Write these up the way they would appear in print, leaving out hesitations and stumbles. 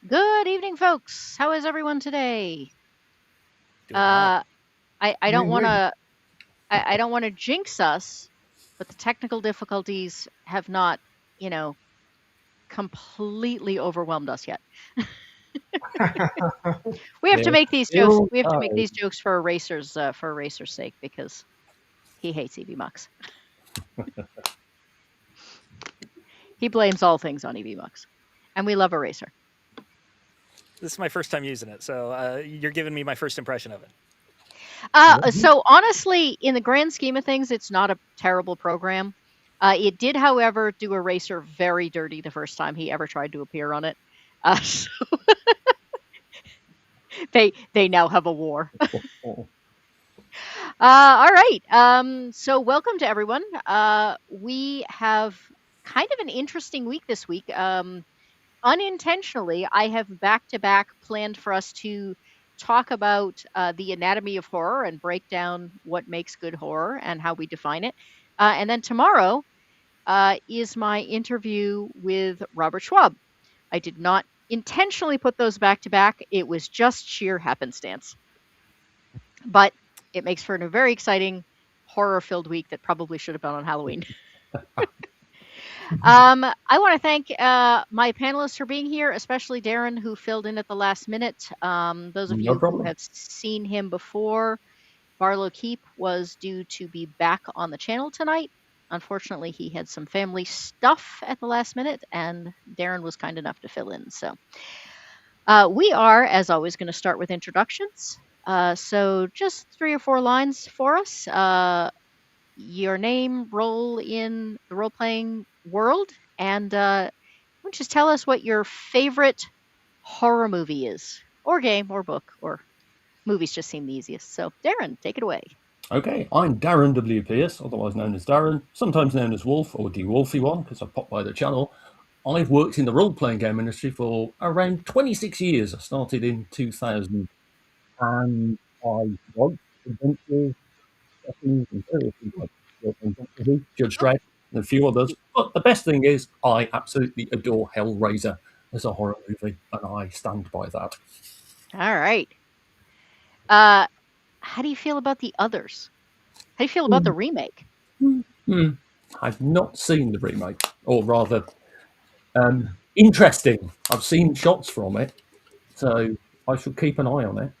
Good evening, folks. How is everyone today? Doing well. Uh, I don't Doing want great. to I don't want to jinx us, but the technical difficulties have not, you know, completely overwhelmed us yet. We have to They're make these jokes. still We have to make tired. these jokes for a racer's sake because he hates EV Mux. He blames all things on EV Mux, and we love a racer. This is my first time using it, so you're giving me my first impression of it. Mhm. So honestly, in the grand scheme of things, it's not a terrible program. It did, however, do a racer very dirty the first time he ever tried to appear on it. So they now have a war. All right. So welcome to everyone. We have kind of an interesting week this week. Unintentionally, I have back to back planned for us to talk about the anatomy of horror and break down what makes good horror and how we define it. And then tomorrow is my interview with Robert Schwab. I did not intentionally put those back to back, it was just sheer happenstance. But it makes for a very exciting horror filled week that probably should have been on Halloween. I want to thank my panelists for being here, especially Darren, who filled in at the last minute. Those of No you who problem. have seen him before, Barlow Keep was due to be back on the channel tonight. Unfortunately, he had some family stuff at the last minute, and Darren was kind enough to fill in. So we are, as always, going to start with introductions. So just 3 or 4 lines for us. Your name, role in the role playing world, and just tell us what your favorite horror movie is, or game, or book, or movies just seem the easiest. So, Darren, take it away. Okay, I'm Darren W. Pierce, otherwise known as Darren, sometimes known as Wolf or the Wolfy one, because I popped by the channel. I've worked in the role playing game industry for around 26 years. I started in 2000 and I wrote adventures, settings, and various things like Doctor Who, Judge Oh, Dredd, and a few others. But the best thing is, I absolutely adore Hellraiser as a horror movie, and I stand by that. all right. Uh, how do you feel about the others? How do you feel about the remake? Hmm. I've not seen the remake, or rather, interesting. I've seen shots from it, so I shall keep an eye on it.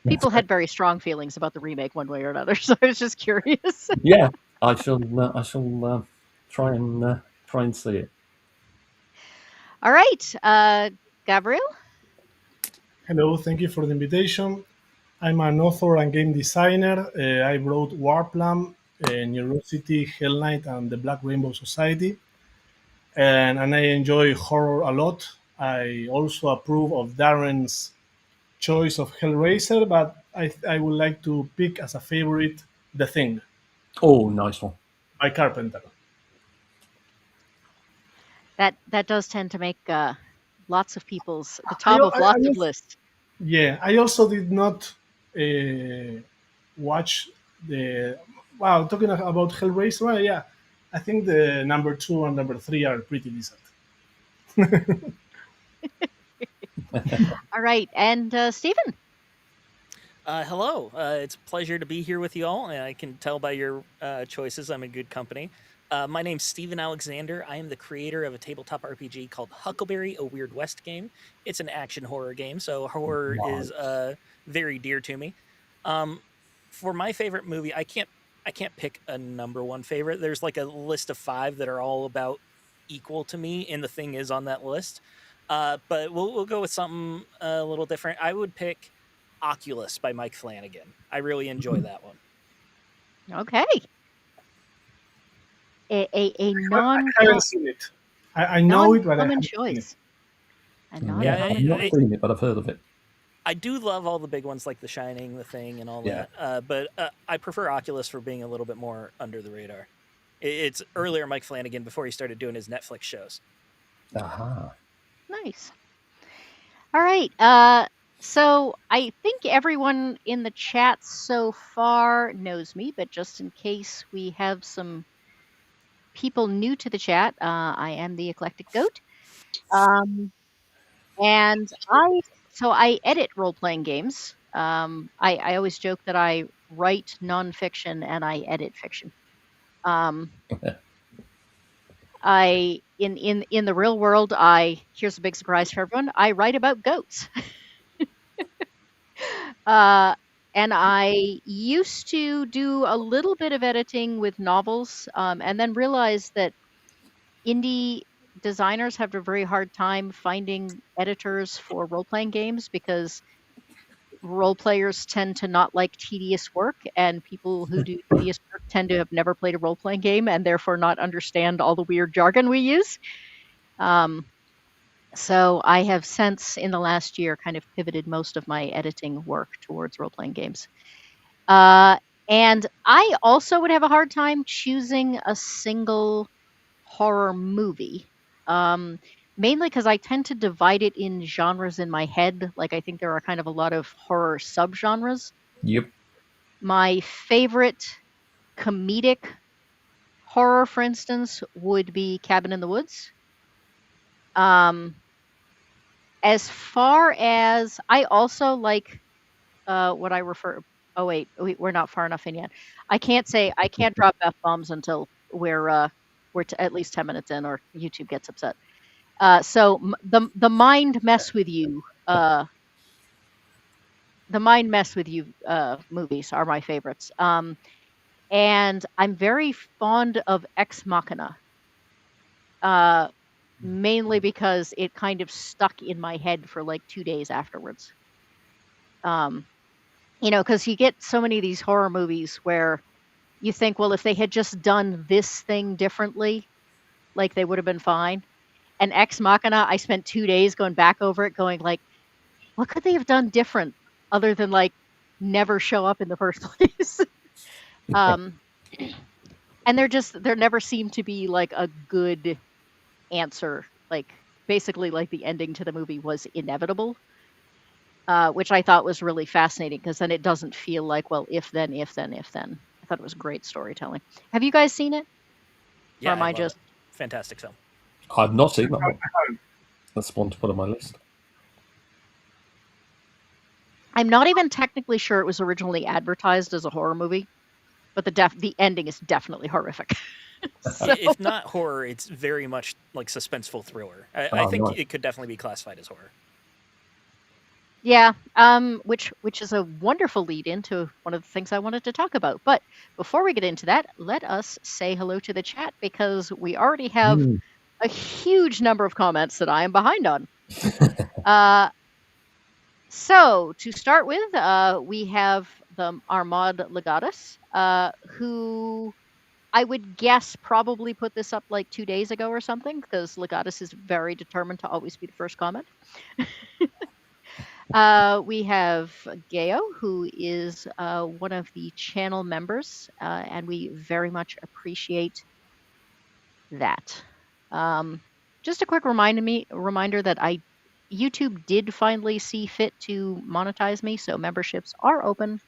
People had very strong feelings about the remake one way or another, so I was just curious. Yeah, I shall. I shall try and see it. All right, Gabriel. Hello, thank you for the invitation. I'm an author and game designer. I wrote Warplam, Neurosity, Hell Knight, and the Black Rainbow Society. And I enjoy horror a lot. I also approve of Darren's choice of Hellraiser, but I would like to pick as a favorite The Thing Oh, nice one. by Carpenter. That does tend to make lots of people's the I, top of I, I lots of also, lists. yeah, I also did not watch the. Wow, talking about Hellraiser, well, yeah, I think the number two and number three are pretty decent. All right, and Stephen. Hello. It's a pleasure to be here with you all, and I can tell by your choices I'm in good company. My name's Stephen Alexander. I am the creator of a tabletop RPG called Huckleberry, a Weird West game. It's an action horror game, so horror is Nice. very dear to me. Um, for my favorite movie, I can't pick a number one favorite. There's like a list of 5 that are all about equal to me, and The Thing is on that list. But we'll go with something a little different. I would pick Oculus by Mike Flanagan. I really enjoy that one. Okay, a I haven't seen it. I know non it, but I common haven't seen it. choice. A Yeah, non Yeah, I've common not I, choice. seen it, but I've heard of it. I do love all the big ones like The Shining, The Thing, and all Yeah. that. But I prefer Oculus for being a little bit more under the radar. It's earlier Mike Flanagan before he started doing his Netflix shows. Aha. Nice. All right. So I think everyone in the chat so far knows me, but just in case we have some people new to the chat, I am the Eclectic Goat. Um, And I edit role playing games. I always joke that I write nonfiction and I edit fiction. Um, in the real world, here's a big surprise for everyone. I write about goats. Uh, and I used to do a little bit of editing with novels, and then realized that indie designers have a very hard time finding editors for role playing games because role players tend to not like tedious work, and people who do tedious work tend to have never played a role playing game and therefore not understand all the weird jargon we use. So I have since, in the last year, kind of pivoted most of my editing work towards role playing games. And I also would have a hard time choosing a single horror movie. Mainly because I tend to divide it in genres in my head. Like, I think there are kind of a lot of horror subgenres. Yep. My favorite comedic horror, for instance, would be Cabin in the Woods. As far as I also like what I refer. Oh wait, we're not far enough in yet. I can't drop f bombs until we're at least 10 minutes in, or YouTube gets upset. So the mind mess with you. The mind mess with you movies are my favorites. And I'm very fond of Ex Machina. Mainly because it kind of stuck in my head for like 2 days afterwards. Because you get so many of these horror movies where you think, well, if they had just done this thing differently, like, they would have been fine. And Ex Machina, I spent 2 days going back over it, going like, what could they have done different other than like never show up in the first place? um, and there never seemed to be like a good answer. Like, basically, like, the ending to the movie was inevitable, which I thought was really fascinating because then it doesn't feel like, well, if then, if then, if then. I thought it was great storytelling. Have you guys seen it? Yeah, Or am I I love just it. Fantastic film. I've not seen that one. That's one to put on my list. I'm not even technically sure it was originally advertised as a horror movie, but the ending is definitely horrific. So, If not horror, it's very much like suspenseful thriller. I Oh, think nice. it could definitely be classified as horror. yeah, which is a wonderful lead into one of the things I wanted to talk about. But before we get into that, let us say hello to the chat because we already have a huge number of comments that I am behind on. So to start with, we have our mod Legatus, who I would guess probably put this up like 2 days ago or something, because Legatus is very determined to always be the first comment. We have Gayo, who is one of the channel members, and we very much appreciate that. Just a quick reminder that YouTube did finally see fit to monetize me, so memberships are open,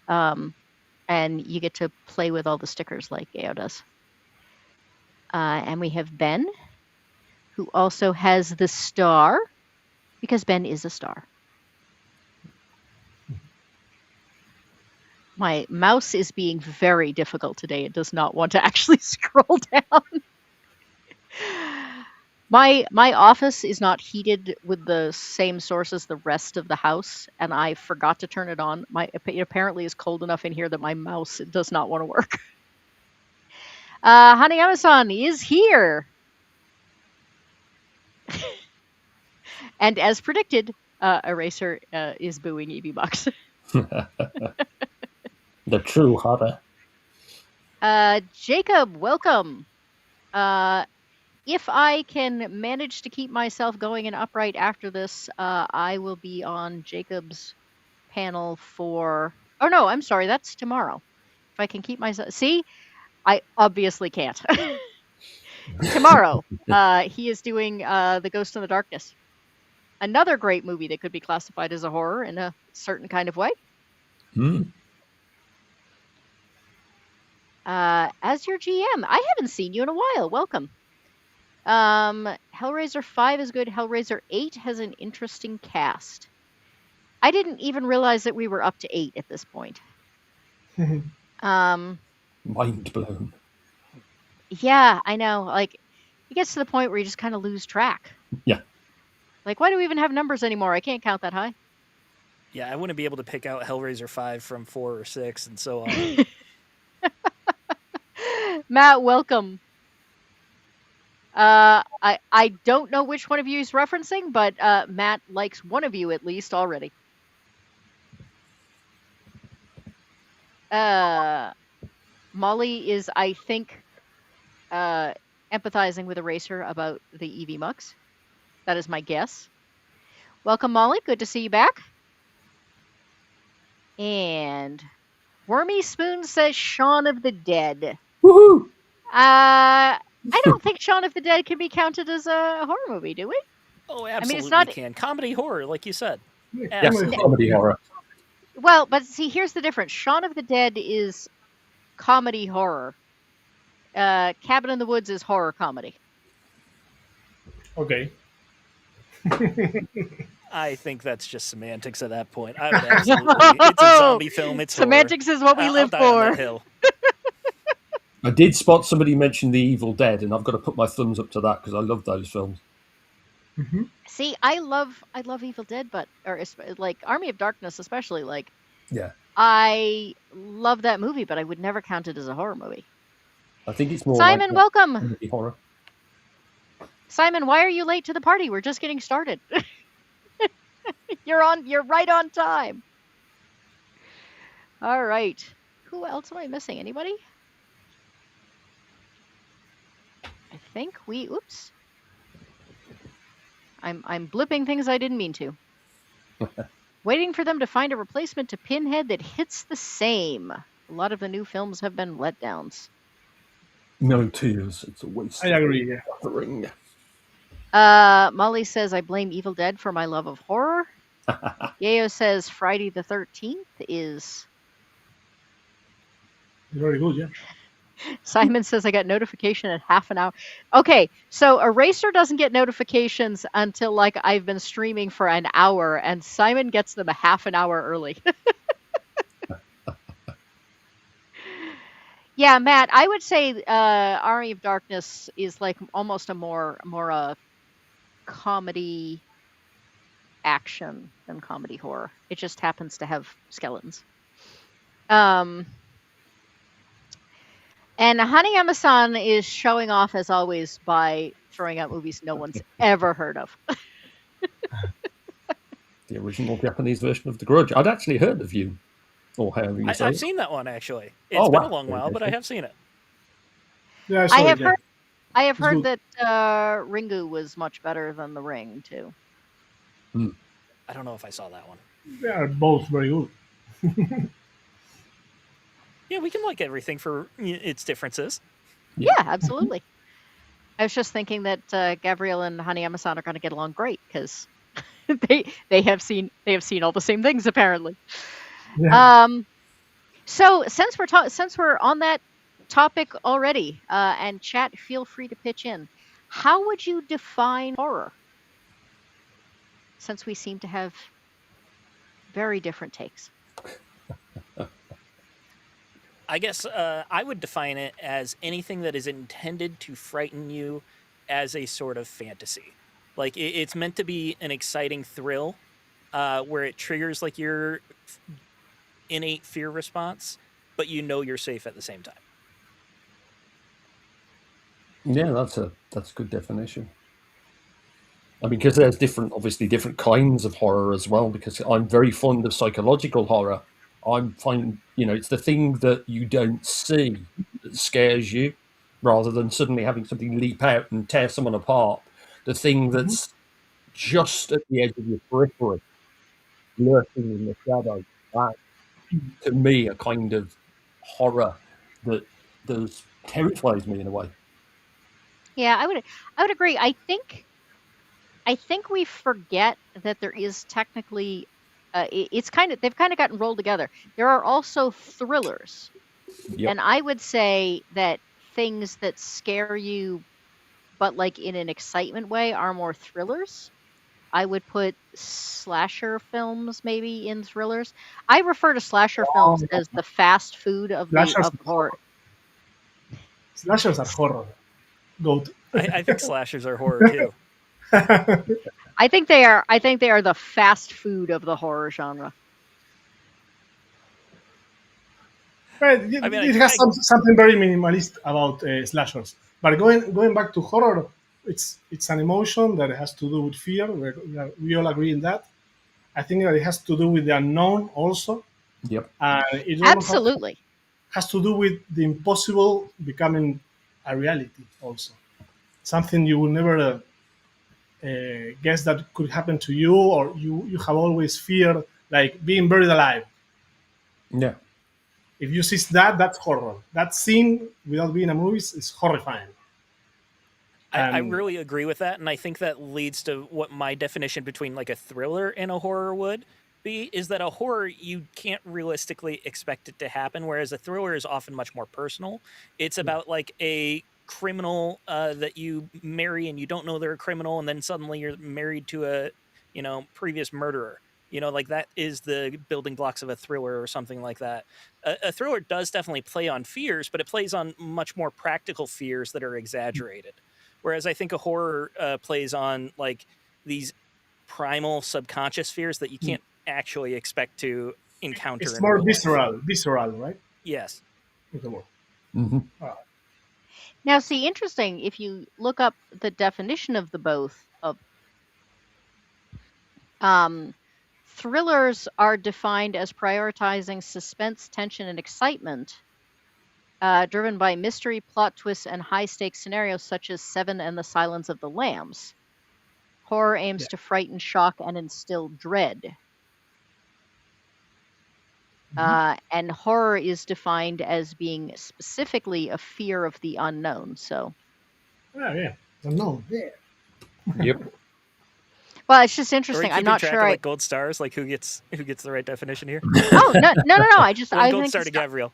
and you get to play with all the stickers like Gayo does. And we have Ben, who also has the star, because Ben is a star. My mouse is being very difficult today. It does not want to actually scroll down. My office is not heated with the same source as the rest of the house, and I forgot to turn it on. It apparently is cold enough in here that my mouse does not want to work. Honey Amazon is here. And as predicted, Eraser is booing EB-Bucks. The true horror. Jacob, welcome. If I can manage to keep myself going and upright after this, I will be on Jacob's panel for... Oh, no, I'm sorry. That's tomorrow. If I can keep myself... See? I obviously can't. Tomorrow, he is doing The Ghost in the Darkness. Another great movie that could be classified as a horror in a certain kind of way. As your GM, I haven't seen you in a while. Welcome. Hellraiser 5 is good. Hellraiser 8 has an interesting cast. I didn't even realize that we were up to 8 at this point. Um, Mind blown. yeah, I know. Like, it gets to the point where you just kind of lose track. Yeah. Like, why do we even have numbers anymore? I can't count that high. Yeah, I wouldn't be able to pick out Hellraiser 5 from 4 or 6 and so on. Matt, welcome. I don't know which one of you is referencing, but Matt likes one of you at least already. Molly is, I think, empathizing with Eraser about the EV Mux. That is my guess. Welcome, Molly. Good to see you back. And Wormy Spoon says Shaun of the Dead. Woohoo! I don't think Shaun of the Dead can be counted as a horror movie, do we? Oh, absolutely it's not- can. Comedy horror, like you said. Yes, Absolutely. comedy horror. Well, but see, here's the difference. Shaun of the Dead is comedy horror. Cabin in the Woods is horror comedy. Okay. I think that's just semantics at that point. I would absolutely. It's a zombie film. It's semantics horror. is what we live I'll die on that for. hill. I did spot somebody mention The Evil Dead, and I've got to put my thumbs up to that because I love those films. See, I love Evil Dead, but like Army of Darkness, especially. Like, Yeah. I love that movie, but I would never count it as a horror movie. I think it's more Simon, like welcome. comedy horror. Simon, why are you late to the party? We're just getting started. You're right on time. All right. Who else am I missing? Anybody? I think oops. I'm blipping things I didn't mean to. Waiting for them to find a replacement to Pinhead that hits the same. A lot of the new films have been letdowns. No tears. It's a waste. I agree. Yeah. of the ring. Molly says, I blame Evil Dead for my love of horror. Yayo says Friday the 13th is... Very good, yeah. Simon says I got notification at half an hour. Okay, so Eraser doesn't get notifications until like I've been streaming for an hour, and Simon gets them a half an hour early. Yeah, Matt, I would say Army of Darkness is like almost a more comedy action than comedy horror. It just happens to have skeletons. And Hanayama-san is showing off, as always, by throwing out movies no one's ever heard of. The original Japanese version of The Grudge. I'd actually heard of you. Or however you say I've it. seen that one, actually. It's been a long while, but I have seen it. Yeah, I have heard It's heard good. that Ringu was much better than The Ring, too. I don't know if I saw that one. They are both very good. Yeah, we can like everything for its differences. Yeah, absolutely. I was just thinking that Gabrielle and Hanayama-san are going to get along great because they have seen all the same things apparently. Yeah. So since we're on that topic already, and chat, feel free to pitch in. How would you define horror? Since we seem to have very different takes. I guess I would define it as anything that is intended to frighten you as a sort of fantasy. Like it's meant to be an exciting thrill where it triggers like your innate fear response, but you know you're safe at the same time. Yeah, that's a good definition. I mean, because there's obviously different kinds of horror as well, because I'm very fond of psychological horror. I'm finding, it's the thing that you don't see that scares you, rather than suddenly having something leap out and tear someone apart. The thing that's just at the edge of your periphery, lurking in the shadow. That, to me, a kind of horror that terrifies me in a way. Yeah, I would agree. I think we forget that there is technically they've kind of gotten rolled together. There are also thrillers. Yep. And I would say that things that scare you but like in an excitement way, are more thrillers. I would put slasher films maybe in thrillers. I refer to slasher films Um, as the fast food of the slashers, horror. slashers are horror. Goat. I think slashers are horror too. I think they are. I think they are the fast food of the horror genre. Right, I mean, it has something very minimalist about slashers. But going back to horror, it's an emotion that has to do with fear. We all agree in that. I think that it has to do with the unknown also, Yep. and it almost Absolutely. has to do with the impossible becoming a reality also. Something you will never guess that could happen to you, or you have always feared, like being buried alive. Yeah. If you see that, that's horror. That scene, without being a movie, is horrifying. I And really agree with that, and I think that leads to what my definition between like a thriller and a horror would be, is that a horror you can't realistically expect it to happen, whereas a thriller is often much more personal. It's about like a criminal that you marry and you don't know they're a criminal, and then suddenly you're married to a previous murderer. Like that is the building blocks of a thriller or something like that. A thriller does definitely play on fears, but it plays on much more practical fears that are exaggerated. Whereas I think a horror plays on like these primal subconscious fears that you can't actually expect to encounter it's in more real life. visceral, right? Yes. With the word. Hmm. Now, see, interesting. If you look up the definition of the both of thrillers are defined as prioritizing suspense, tension, and excitement, driven by mystery, plot twists, and high-stakes scenarios such as Seven and the Silence of the Lambs. Horror aims Yeah. to frighten, shock, and instill dread. And horror is defined as being specifically a fear of the unknown. So, Yeah. Unknown. Yeah. Yep. well, it's just Are we interesting. I'm keeping not track sure. of like gold stars? Like who gets the right definition here? Oh no! I just One I gold think star to Gabriel.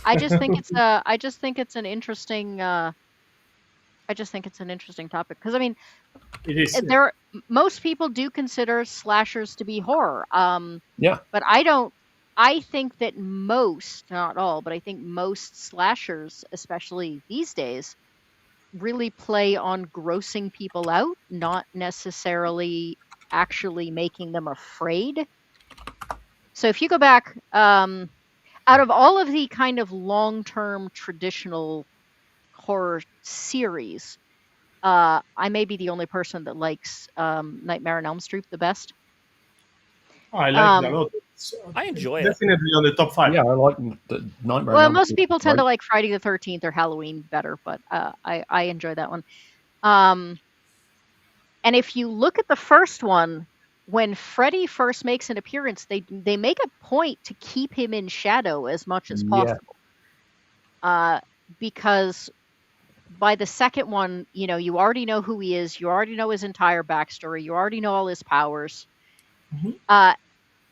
I just think it's an interesting. I just think it's an interesting topic because I mean, It is. most people do consider slashers to be horror. Yeah. But I don't. I think that most, not all, but I think most slashers, especially these days, really play on grossing people out, not necessarily actually making them afraid. So if you go back, out of all of the kind of long-term traditional horror series, I may be the only person that likes Nightmare on Elm Street the best. I like it a lot. I enjoy it. Definitely on the top 5. Yeah, I like the Nightmare. Well, on Elm most Street, people tend to right? like Friday the 13th or Halloween better, but I enjoy that one. And if you look at the first one, when Freddy first makes an appearance, they make a point to keep him in shadow as much as Yeah. possible. Because by the second one, you already know who he is, you already know his entire backstory, you already know all his powers.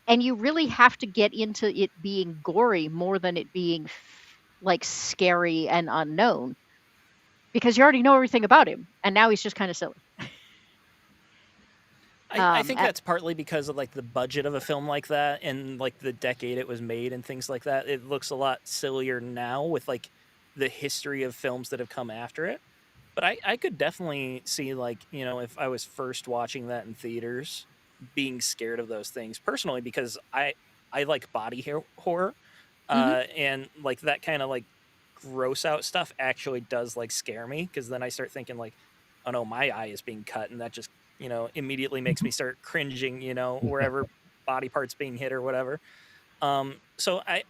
And you really have to get into it being gory more than it being like scary and unknown, because you already know everything about him, and now he's just kind of silly. I think that's partly because of like the budget of a film like that and like the decade it was made and things like that. It looks a lot sillier now with like the history of films that have come after it. But I could definitely see like, if I was first watching that in theaters, being scared of those things personally, because I like body horror. And like that kind of like gross out stuff actually does like scare me, because then I start thinking like, oh no, my eye is being cut, and that just immediately makes me start cringing, wherever body parts being hit or whatever. So I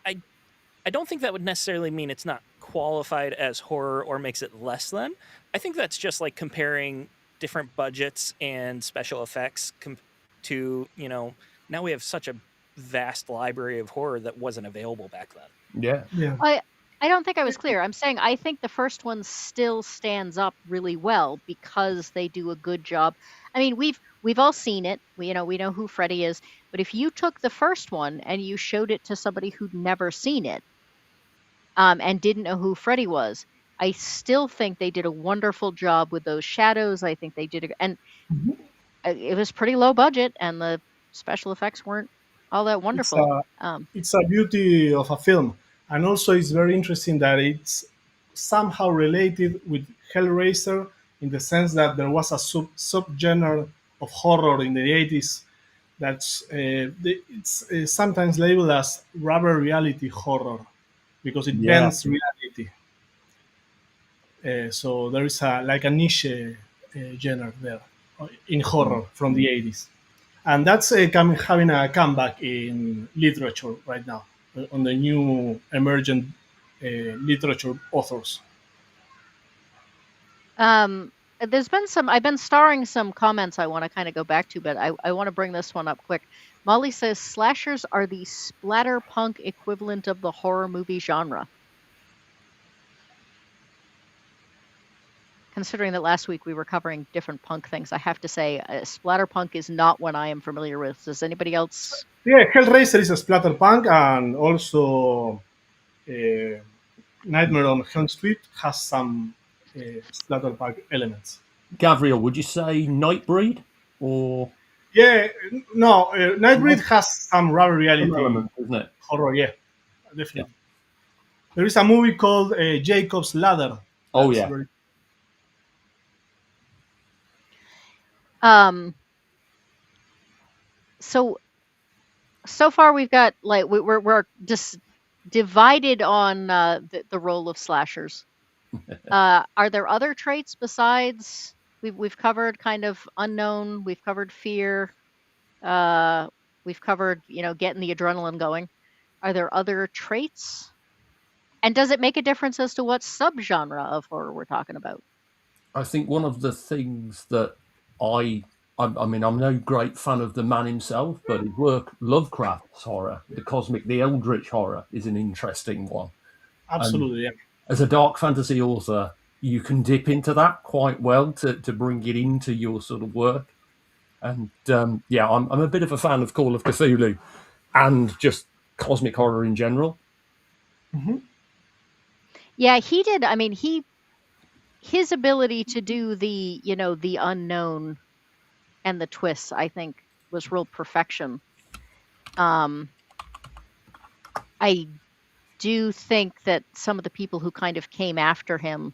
don't think that would necessarily mean it's not qualified as horror or makes it less than. I think that's just like comparing different budgets and special effects to, now we have such a vast library of horror that wasn't available back then. Yeah. I don't think I was clear. I'm saying I think the first one still stands up really well because they do a good job. I mean, we've all seen it. We know who Freddy is. But if you took the first one and you showed it to somebody who'd never seen it, and didn't know who Freddy was, I still think they did a wonderful job with those shadows. I think they did, and it was pretty low budget, and the special effects weren't all that It's wonderful. a it's a beauty of a film, and also it's very interesting that it's somehow related with Hellraiser in the sense that there was a subgenre of horror in the 80s that's it's sometimes labeled as rubber reality horror because it Yeah, bends reality. So there is a like a niche genre there in horror from the 80s, and that's having a comeback in literature right now on the new emergent literature authors. Um, there's been some, I've been starring some comments I want to kind of go back to, but I want to bring this one up quick. Molly says slashers are the splatterpunk equivalent of the horror movie genre. Considering that last week we were covering different punk things, I have to say splatterpunk is not one I am familiar with. Does anybody else? Yeah, Hellraiser is a splatterpunk, and also uh, Nightmare on Elm Street has some splatterpunk elements. Gabriel, would you say Nightbreed or Yeah, no, Nightbreed no, has some rubber some reality elements, isn't it? horror. Yeah, Yeah. definitely. There is a movie called Jacob's Ladder. Oh That's yeah. very. Um, so far we've got like we're just divided on the role of slashers. Are there other traits besides we've covered kind of unknown, we've covered fear, we've covered getting the adrenaline going. Are there other traits? And does it make a difference as to what subgenre of horror we're talking about? I think one of the things that I mean, I'm no great fan of the man himself, but his work, Lovecraft's horror, the cosmic, the eldritch horror, is an interesting one. And Absolutely, yeah. as a dark fantasy author, you can dip into that quite well to bring it into your sort of work. And yeah, I'm a bit of a fan of Call of Cthulhu and just cosmic horror in general. Yeah, he did. I mean, his ability to do the the unknown and the twists, I think, was real perfection. I do think that some of the people who kind of came after him,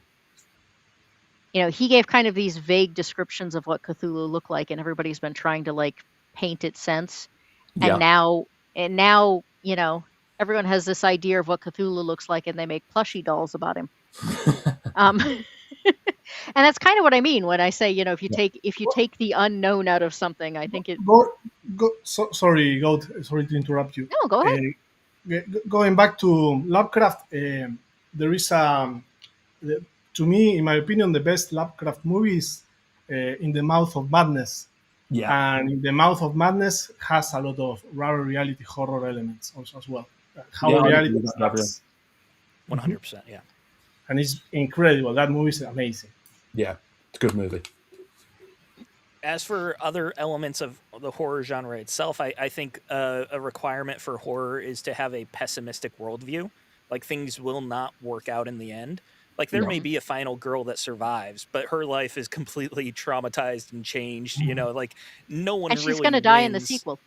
he gave kind of these vague descriptions of what Cthulhu looked like, and everybody's been trying to like paint its sense. And Yeah. now, everyone has this idea of what Cthulhu looks like, and they make plushie dolls about him. And that's kind of what I mean when I say, if you take the unknown out of something, I think it. Sorry, God, sorry to interrupt you. No, go ahead. Going back to Lovecraft, there is to me, in my opinion, the best Lovecraft movies In the Mouth of Madness. Yeah. And In the Mouth of Madness has a lot of rubber reality horror elements also as well. How Yeah, I reality agree with that, Gabriel. starts. 100%. Yeah. And it's incredible. That movie is amazing. Yeah, it's a good movie. As for other elements of the horror genre itself, I think a requirement for horror is to have a pessimistic worldview. Like things will not work out in the end. Like there may be a final girl that survives, but her life is completely traumatized and changed. Like no one And she's really going to die in the wins. sequel.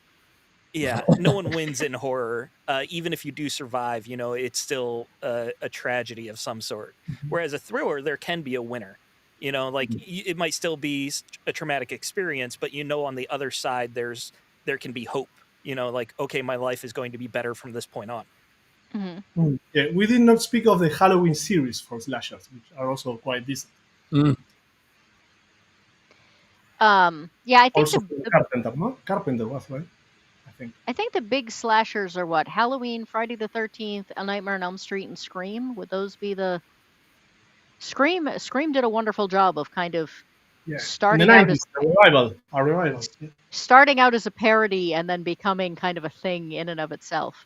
Yeah, no one wins in horror. Even if you do survive, it's still a tragedy of some sort. Whereas a thriller, there can be a winner. Like it might still be a traumatic experience, but on the other side, there can be hope. Like, okay, my life is going to be better from this point on. Mm-hmm. Yeah, we did not speak of the Halloween series for slashers, which are also quite decent. Yeah, I think Also, Carpenter, no? Carpenter was right. I think the big slashers are what? Halloween, Friday the 13th, A Nightmare on Elm Street, and Scream. Would those be the Scream did a wonderful job of kind of starting in the out 90s, as a revival. Yeah. starting out as a parody and then becoming kind of a thing in and of itself.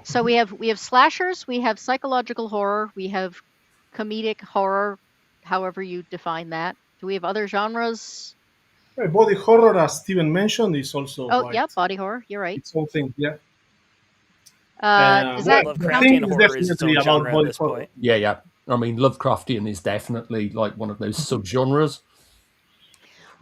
So we have slashers, we have psychological horror, we have comedic horror, however you define that. Do we have other genres? Body horror, as Steven mentioned, is also Oh, yeah, body horror. You're right. It's all thing, yeah. Does that The count? Lovecraftian thing is horror is its definitely own about genre at body this horror. point. Yeah. I mean, Lovecraftian is definitely like one of those subgenres.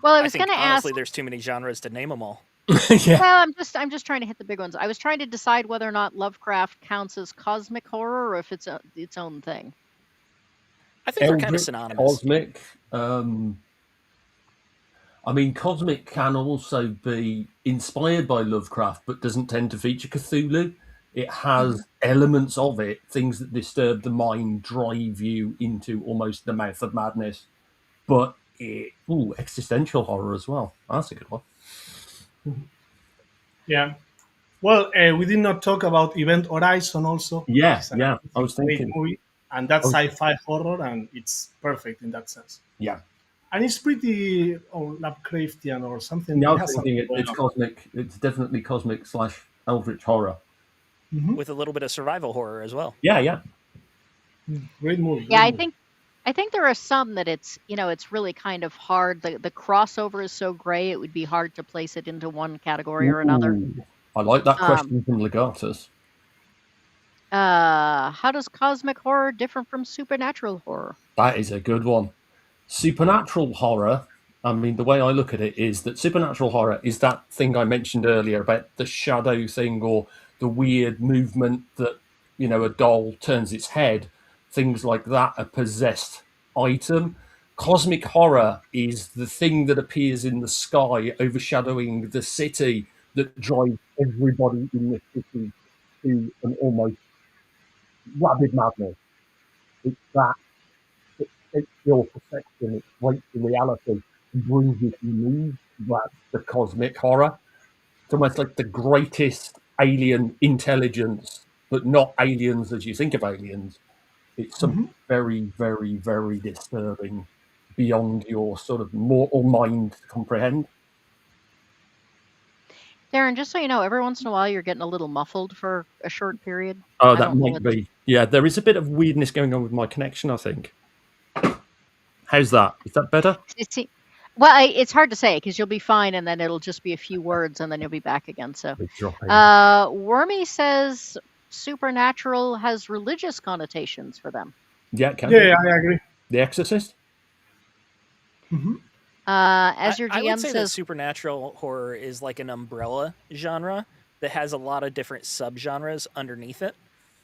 Well, I I was going think to honestly, ask. there's too many genres to name them all. Yeah. Well, I'm just trying to hit the big ones. I was trying to decide whether or not Lovecraft counts as cosmic horror or if it's its own thing. I think they're kind of Eldritch, synonymous. cosmic. I mean, cosmic can also be inspired by Lovecraft, but doesn't tend to feature Cthulhu. It has elements of it, things that disturb the mind, drive you into almost the mouth of madness. But existential horror as well. That's a good one. Yeah. Well, we did not talk about Event Horizon also, which Yeah, is yeah. I was great thinking. movie, and that's I was, sci-fi horror, and it's perfect in that sense. yeah. And it's pretty Lovecraftian or something. Yeah, I It was has thinking something going it's on. cosmic. It's definitely cosmic slash eldritch horror. With a little bit of survival horror as well. Yeah. Great movie. Yeah, Great movie. I think there are some that it's really kind of hard. The crossover is so gray it would be hard to place it into one category or another. Ooh, I like that Um, question from Legatus. how does cosmic horror differ from supernatural horror? That is a good one. Supernatural horror, I mean, the way I look at it is that supernatural horror is that thing I mentioned earlier about the shadow thing or the weird movement that, a doll turns its head, things like that, a possessed item. Cosmic horror is the thing that appears in the sky overshadowing the city that drives everybody in the city to an almost rabid madness. It's that it takes your perception, it breaks the reality and brings you to move. That's the cosmic horror. It's almost like the greatest alien intelligence, but not aliens as you think of aliens. It's something very, very, very disturbing beyond your sort of mortal mind to comprehend. Darren, just so you know, every once in a while you're getting a little muffled for a short period. Oh, I that don't know might what. be. Yeah, there is a bit of weirdness going on with my connection, I think. How's that? Is that better? Well, it's hard to say because you'll be fine, and then it'll just be a few words, and then you'll be back again. So, It's dropping. Wormy says supernatural has religious connotations for them. Yeah, it can Yeah, be. I agree. The Exorcist? As your I would GM say that says, supernatural horror is like an umbrella genre that has a lot of different subgenres underneath it.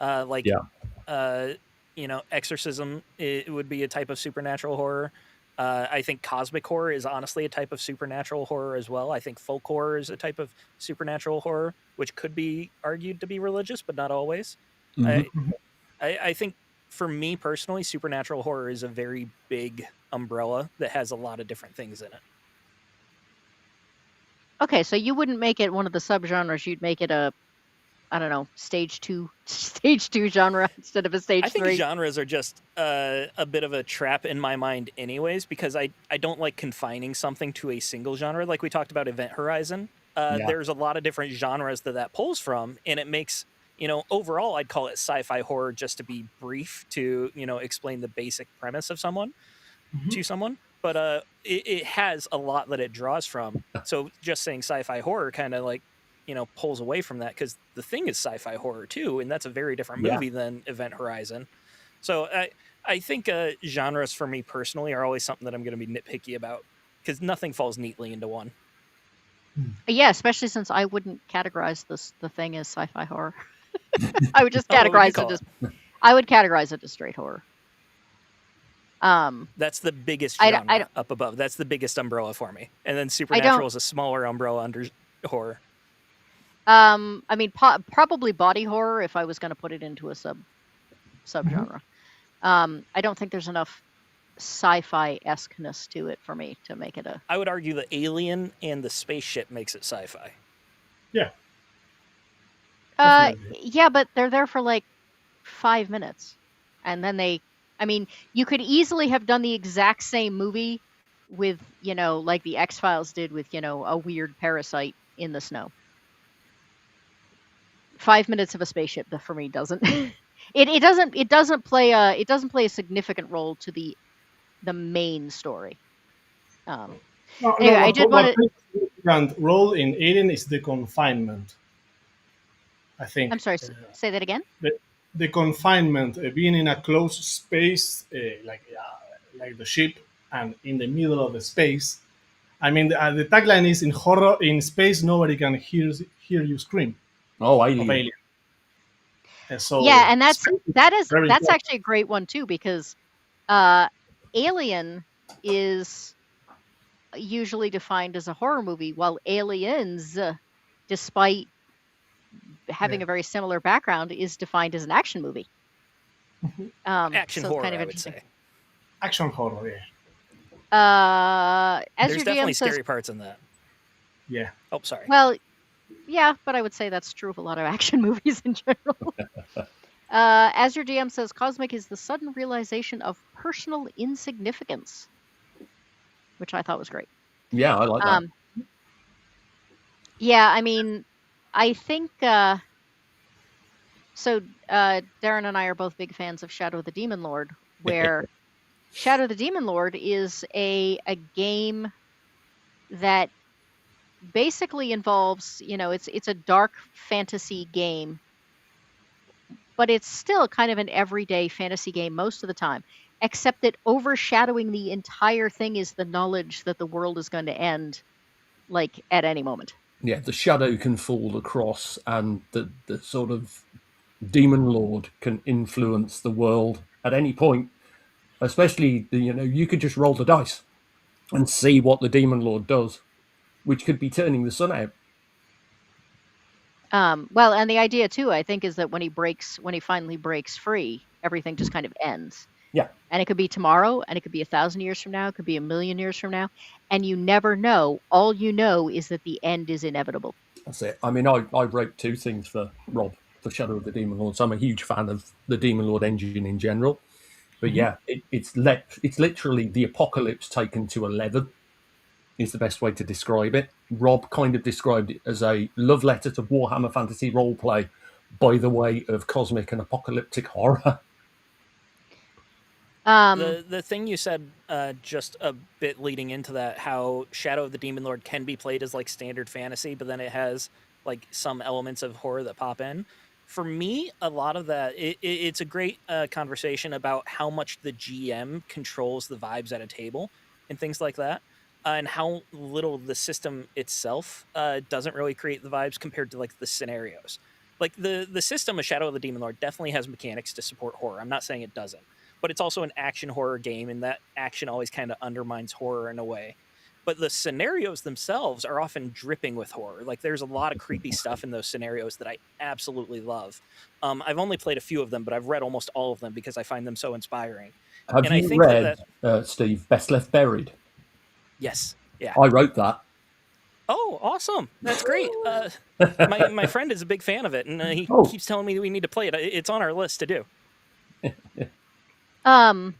Yeah. Exorcism it would be a type of supernatural horror. I think cosmic horror is honestly a type of supernatural horror as well. I think folk horror is a type of supernatural horror, which could be argued to be religious, but not always. I think for me personally, supernatural horror is a very big umbrella that has a lot of different things in it. okay, so you wouldn't make it one of the subgenres. You'd make it I don't know, stage two genre instead of a stage I think 3. genres are just a bit of a trap in my mind anyways, because I don't like confining something to a single genre. Like we talked about Event Horizon. There's a lot of different genres that pulls from, and it makes, overall I'd call it sci-fi horror just to be brief to, explain the basic premise of to someone. But it has a lot that it draws from. So just saying sci-fi horror kind of like, pulls away from that, because The Thing is sci-fi horror too, and that's a very different movie than Event Horizon. So I think genres for me personally are always something that I'm going to be nitpicky about, because nothing falls neatly into one. Yeah, especially since I wouldn't categorize The Thing as sci-fi horror. I would just categorize I would categorize it as straight horror. That's the biggest genre I up above. That's the biggest umbrella for me. And then supernatural is a smaller umbrella under horror. I mean, probably body horror if I was going to put it into a subgenre. I don't think there's enough sci-fi-esqueness to it for me to make it a. I would argue the alien and the spaceship makes it sci-fi. Yeah. Yeah, but they're there for like 5 minutes, and then you could easily have done the exact same movie with, like the X-Files did with, a weird parasite in the snow. 5 minutes of a spaceship for me doesn't. it doesn't play a significant role to the main story. Anyway, I did want to. Significant role in Alien is the confinement. I think I'm sorry, say that again. the confinement, being in a closed space, like the ship, and in the middle of the space. I mean, the tagline is, in horror in space, nobody can hear you scream Oh, of Alien. Alien. And so Yeah, and space is very that's important. actually a great one too, because uh, Alien is usually defined as a horror movie, while Aliens, despite Yeah. having a very similar background, is defined as an action movie. Action So it's kind horror, of I would interesting. say. Action horror, yeah. As There's your GM definitely says, scary parts in that. Yeah. Oh, sorry. well, yeah, but I would say that's true of a lot of action movies in general. As your GM says, cosmic is the sudden realization of personal insignificance, which I thought was great. Yeah, I like that. Yeah, I mean, I think so. Darren and I are both big fans of Shadow of the Demon Lord, where Shadow of the Demon Lord is a game that basically involves, it's a dark fantasy game, but it's still kind of an everyday fantasy game most of the time, except that overshadowing the entire thing is the knowledge that the world is going to end, like at any moment. Yeah, the shadow can fall across, and the sort of demon lord can influence the world at any point. Especially, you could just roll the dice and see what the demon lord does, which could be turning the sun out. Well, and the idea too, I think, is that when he finally breaks free, everything just kind of ends. Yeah, And it could be tomorrow, and it could be 1,000 years from now, it could be 1,000,000 years from now, and you never know. All you know is that the end is inevitable. that's it. I mean, I wrote two things for Rob for Shadow of the Demon Lord, so I'm a huge fan of the Demon Lord engine in general. But yeah, it's literally the apocalypse taken to 11 is the best way to describe it. Rob kind of described it as a love letter to Warhammer Fantasy roleplay by the way of cosmic and apocalyptic horror. Um, The thing you said just a bit leading into that, how Shadow of the Demon Lord can be played as like standard fantasy, but then it has like some elements of horror that pop in. For me, a lot of that it's a great conversation about how much the GM controls the vibes at a table and things like that, and how little the system itself doesn't really create the vibes compared to like the scenarios. Like the system of Shadow of the Demon Lord definitely has mechanics to support horror. I'm not saying it doesn't, but it's also an action horror game, and that action always kind of undermines horror in a way. But the scenarios themselves are often dripping with horror. Like there's a lot of creepy stuff in those scenarios that I absolutely love. I've only played a few of them, but I've read almost all of them because I find them so inspiring. Have And I you think read, Steve, Best Left Buried? yes, yeah. I wrote that. Oh, awesome! That's great. My friend is a big fan of it, and he Oh, keeps telling me that we need to play it. It's on our list to do. um,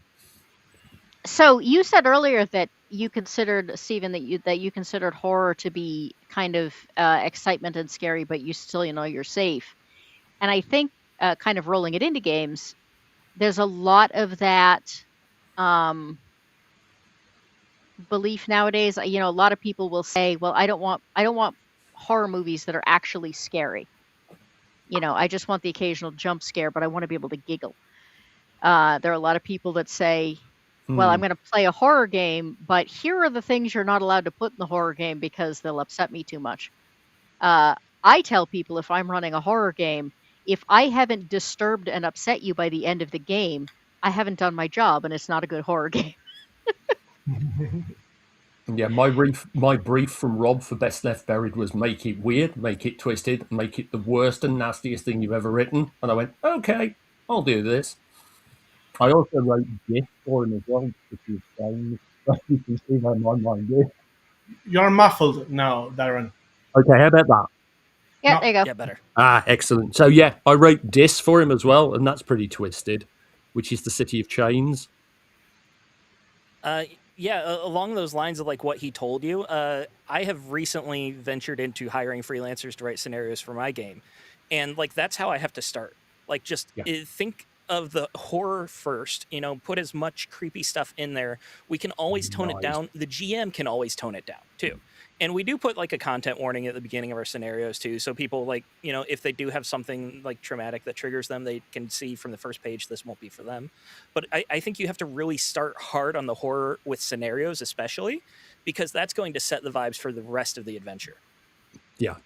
so you said earlier that you considered, Stephen, that you considered horror to be kind of excitement and scary, but you still, you're safe. And I think, kind of rolling it into games, there's a lot of that um, belief nowadays. A lot of people will say, "Well, I don't want horror movies that are actually scary. I just want the occasional jump scare, but I want to be able to giggle." There are a lot of people that say, "Well, I'm going to play a horror game, but here are the things you're not allowed to put in the horror game because they'll upset me too much." I tell people, if I'm running a horror game, if I haven't disturbed and upset you by the end of the game, I haven't done my job, and it's not a good horror game. yeah. My brief from Rob for Best Left Buried was make it weird, make it twisted, make it the worst and nastiest thing you've ever written. And I went, okay, I'll do this. I also wrote this for him as well, which is you can see where my mind is. You're muffled now, Darren. Okay, how about that? Yeah, No. there you go. Yeah, better. Excellent. So yeah, I wrote Dis for him as well, and that's pretty twisted, which is the City of Chains. Yeah, along those lines of like what he told you, I have recently ventured into hiring freelancers to write scenarios for my game, and like that's how I have to start. Like just Yeah. think of the horror first, put as much creepy stuff in there. We can always tone it Nice. down. The GM can always tone it down too. And we do put like a content warning at the beginning of our scenarios too. So people like, if they do have something like traumatic that triggers them, they can see from the first page this won't be for them. But I think you have to really start hard on the horror with scenarios, especially because that's going to set the vibes for the rest of the adventure. Yeah,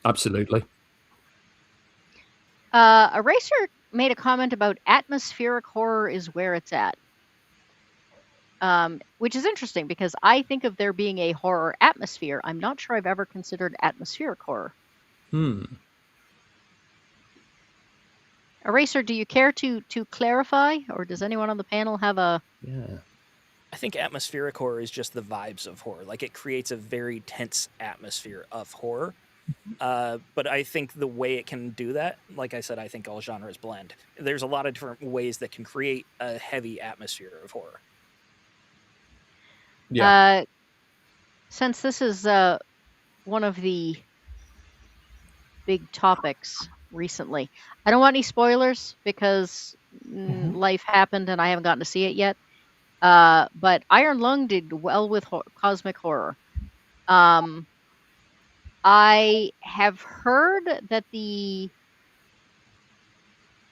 absolutely. Eraser made a comment about atmospheric horror is where it's at. Which is interesting because I think of there being a horror atmosphere. I'm not sure I've ever considered atmospheric horror. Eraser, do you care to clarify, or does anyone on the panel have a... Yeah. I think atmospheric horror is just the vibes of horror. Like it creates a very tense atmosphere of horror. But I think the way it can do that, like I said, I think all genres blend. There's a lot of different ways that can create a heavy atmosphere of horror. Yeah. Since this is one of the big topics recently, I don't want any spoilers because life happened and I haven't gotten to see it yet. But Iron Lung did well with cosmic horror. I have heard that the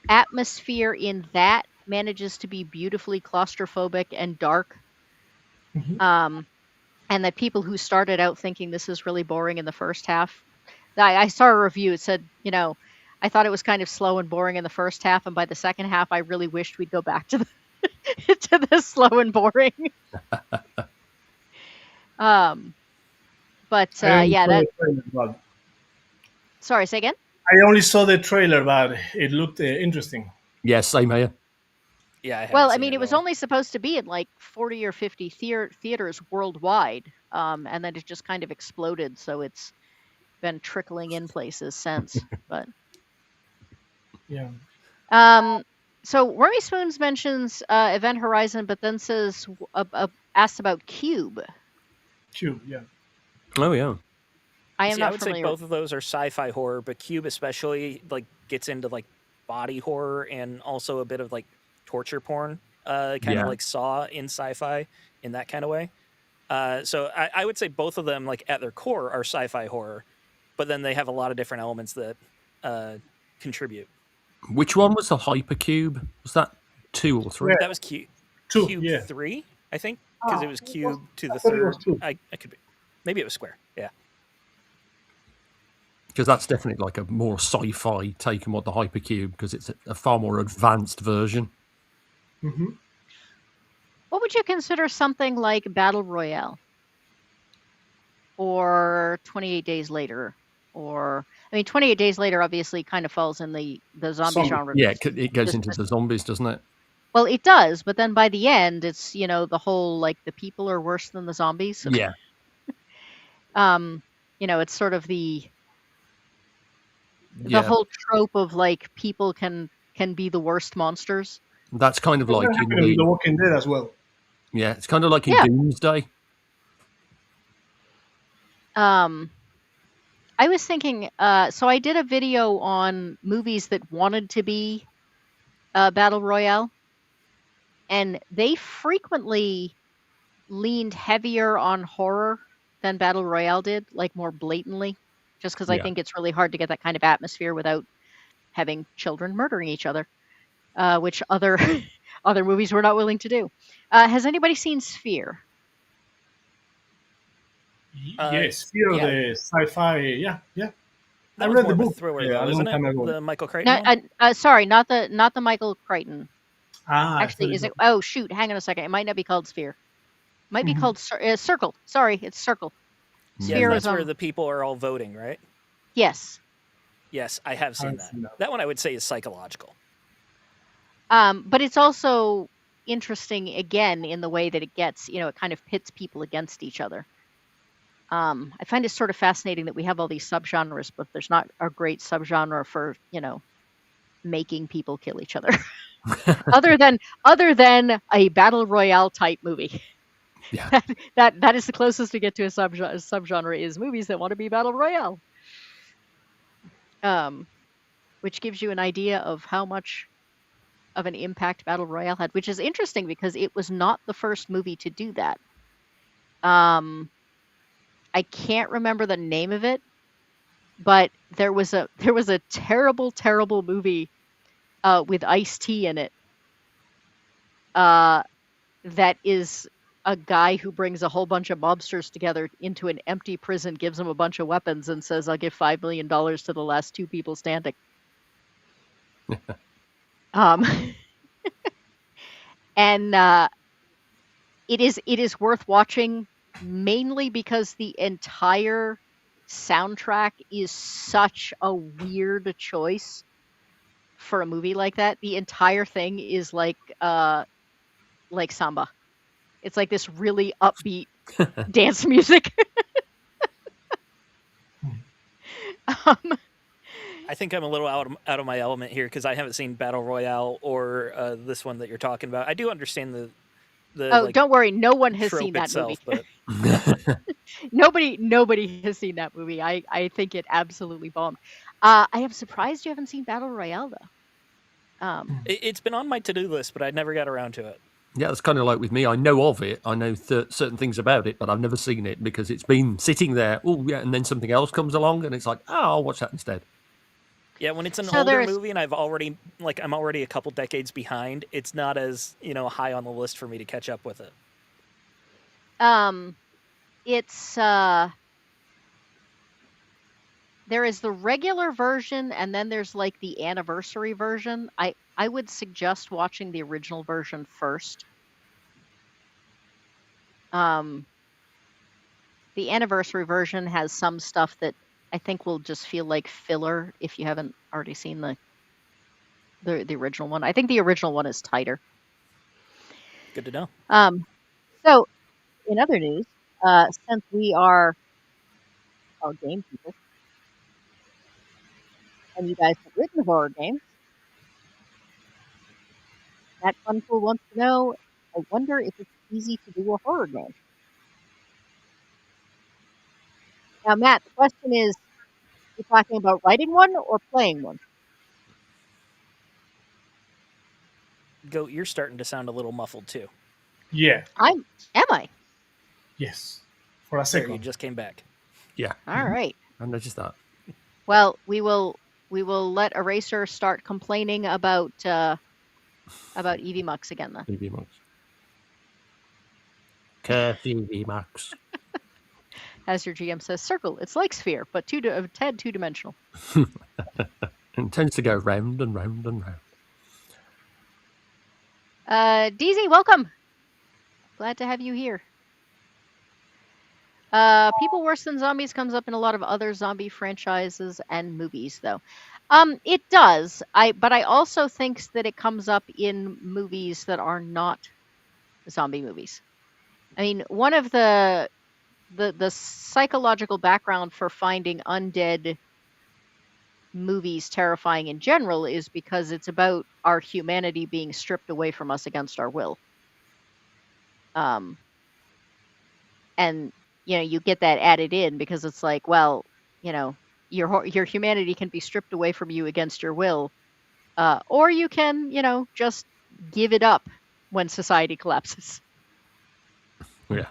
atmosphere in that manages to be beautifully claustrophobic and dark. And that people who started out thinking this is really boring in the first half, I saw a review. It said, I thought it was kind of slow and boring in the first half, and by the second half, I really wished we'd go back to the to the slow and boring. But sorry, say again. I only saw the trailer, but it looked interesting. Yeah, same here. Yeah. It was only supposed to be in like 40 or 50 theaters worldwide, and then it just kind of exploded. So it's been trickling in places since. But yeah. So Wormy Spoons mentions Event Horizon, but then says asked about Cube. Cube, yeah. Oh yeah. I am not would familiar. say both of those are sci-fi horror, but Cube especially like gets into like body horror and also a bit of like torture porn, kind of like Saw in sci-fi in that kind of way. So I would say both of them, like at their core, are sci-fi horror, but then they have a lot of different elements that contribute. Which one was the Hypercube? Was that 2 or 3? Yeah. That was Cube 3, I think, because it was Cube to the third. I could be, maybe it was Square. Yeah. Because that's definitely like a more sci-fi take on what the Hypercube, because it's a far more advanced version. Mm-hmm. What would you consider something like Battle Royale? Or 28 Days Later? Or, 28 Days Later obviously kind of falls in the zombie genre. Yeah, it goes into the zombies, doesn't it? Well, it does, but then by the end, it's, the whole, like, the people are worse than the zombies. Yeah. It's sort of the whole trope of, like, people can be the worst monsters. That's kind of like in The Walking Dead as well. Yeah, it's kind of like in Doomsday. I was thinking, so I did a video on movies that wanted to be Battle Royale, and they frequently leaned heavier on horror than Battle Royale did, like more blatantly, just because I think it's really hard to get that kind of atmosphere without having children murdering each other, which other movies were not willing to do. Has anybody seen Sphere? Yes, Sphere, the sci-fi. Yeah. I read the book. Thriller, isn't it? The Michael Crichton one? Sorry, not the Michael Crichton. Actually, is it? Oh shoot! Hang on a second. It might not be called Sphere. It might be called Circle. Sorry, it's Circle. Sphere that's where the people are all voting, right? Yes. Yes, I have seen that. That one I would say is psychological. But it's also interesting again in the way that it gets. It kind of pits people against each other. I find it sort of fascinating that we have all these subgenres, but there's not a great subgenre for making people kill each other, other than a battle royale type movie. Yeah, that is the closest to get to a subgenre is movies that want to be battle royale. Which gives you an idea of how much an impact battle royale had, which is interesting because it was not the first movie to do that. I can't remember the name of it, but there was a terrible, terrible movie with Ice-T in it. That is a guy who brings a whole bunch of mobsters together into an empty prison, gives them a bunch of weapons, and says, "I'll give $5 million to the last 2 people standing." And it is worth watching, mainly because the entire soundtrack is such a weird choice for a movie like that. The entire thing is like samba. It's like this really upbeat dance music. I think I'm a little out of my element here because I haven't seen Battle Royale or this one that you're talking about. I do understand the like, don't worry, no one has seen that itself, movie. But nobody has seen that movie. I think it absolutely bombed. I am surprised you haven't seen Battle Royale though. It's been on my to-do list, but I never got around to it. Yeah, it's kind of like with me. I know of it. I know certain things about it, but I've never seen it because it's been sitting there. Oh, yeah, and then something else comes along, and it's like, oh, I'll watch that instead. Yeah, when it's an older movie and I'm already a couple decades behind, it's not as high on the list for me to catch up with it. It's there is the regular version, and then there's like the anniversary version. I would suggest watching the original version first. The anniversary version has some stuff that I think will just feel like filler if you haven't already seen the original one. I think the original one is tighter. Good to know. So, in other news, since we are all game people, and you guys have written horror games, Matt Funkel wants to know, I wonder if it's easy to do a horror game. Now, Matt, the question is, you're talking about writing one or playing one? Goat, you're starting to sound a little muffled too. Yeah. Am I? Yes. For a second. There, you just came back. Yeah. All right. I noticed that. Well, we will let Eraser start complaining about EV Mux again then. EV Mux. Curse EV Mux. As your GM says, circle. It's like sphere, but a tad two-dimensional. And tends to go round and round and round. DZ, welcome. Glad to have you here. People Worse Than Zombies comes up in a lot of other zombie franchises and movies, though. It does. But I also think that it comes up in movies that are not zombie movies. I mean, one of the psychological background for finding undead movies terrifying in general is because it's about our humanity being stripped away from us against our will. And you get that added in because it's like, well, your humanity can be stripped away from you against your will, or you can, just give it up when society collapses. Yeah.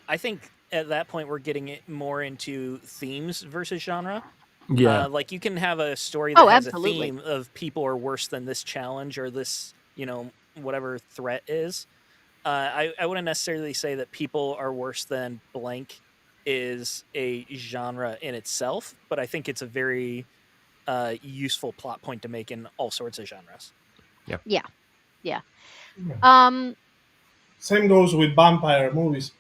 I think at that point we're getting it more into themes versus genre. Yeah. Like you can have a story that has absolutely. a theme of people are worse than this challenge or this, whatever threat is. I wouldn't necessarily say that people are worse than blank is a genre in itself, but I think it's a very useful plot point to make in all sorts of genres. Yeah. Same goes with vampire movies.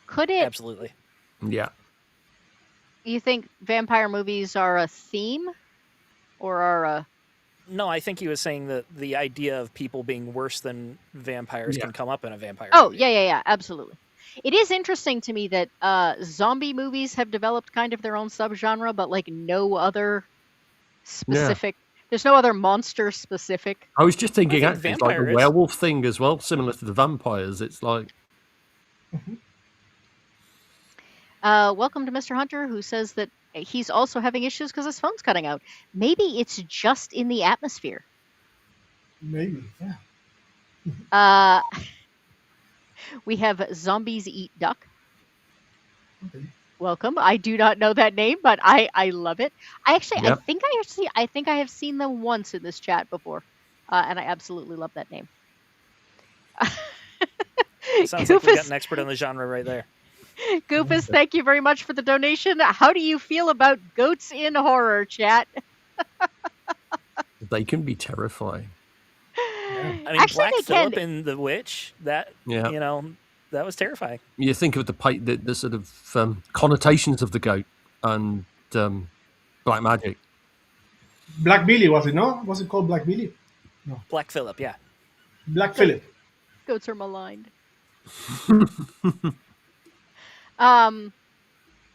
Could it? Absolutely. Yeah. You think vampire movies are a theme, or are a? No, I think he was saying that the idea of people being worse than vampires can come up in a vampire movie. Yeah, absolutely. It is interesting to me that zombie movies have developed kind of their own subgenre, but like no other specific. Yeah. There's no other monster specific. I was just thinking, actually, it's like a is. werewolf thing as well, similar to the vampires. It's like. Welcome to Mr. Hunter, who says that He's also having issues because his phone's cutting out. Maybe it's just in the atmosphere. Maybe, yeah. We have Zombies Eat Duck. Okay. Welcome. I do not know that name, but I love it. I Yep. think I have seen them once in this chat before, and I absolutely love that name. Sounds like we got Goofus, an expert on the genre right there. Goofus, thank you very much for the donation. How do you feel about goats in horror, chat? They can be terrifying. I mean, Actually, Black they Phillip can. and the Witch, that, Yeah. you know, that was terrifying. You think of the sort of connotations of the goat and black magic. Black Billy, was it, no? Was it called Black Billy? Black Phillip, yeah. Black Phillip. Goats are maligned.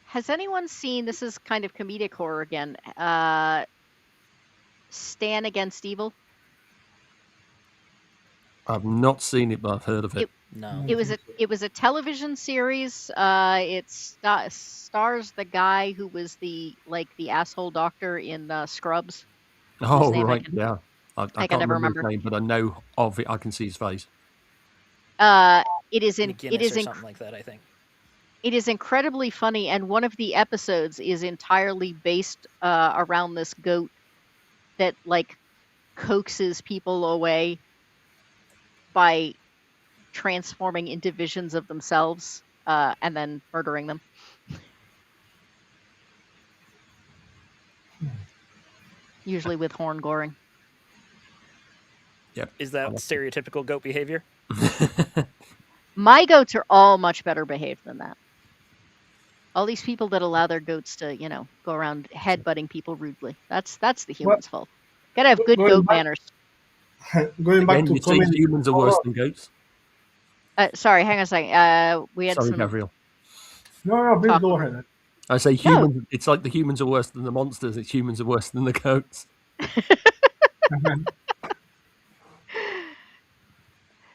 Has anyone seen, this is kind of comedic horror again, Stan Against Evil? I've not seen it, but I've heard of it. No. It was a television series. It stars the guy who was the asshole doctor in Scrubs. Oh, name I right, can- yeah. I can can't never remember his remember. name, but I know of it. I can see his face. It is McGinnis or something like that, I think. It is incredibly funny, and one of the episodes is entirely based around this goat that like coaxes people away by transforming into visions of themselves and then murdering them. Usually with horn goring. Yep. Is that stereotypical goat behavior? My goats are all much better behaved than that. All these people that allow their goats to, go around headbutting people rudely. That's the human's fault. Gotta have good Going goat back- manners. Going back Again, to you say comedy. humans are worse than goats. Sorry, hang on a second. We had Sorry, some. Gabriel. No, please Talk go over. ahead. I say humans. It's like the humans are worse than the monsters. It's humans are worse than the goats.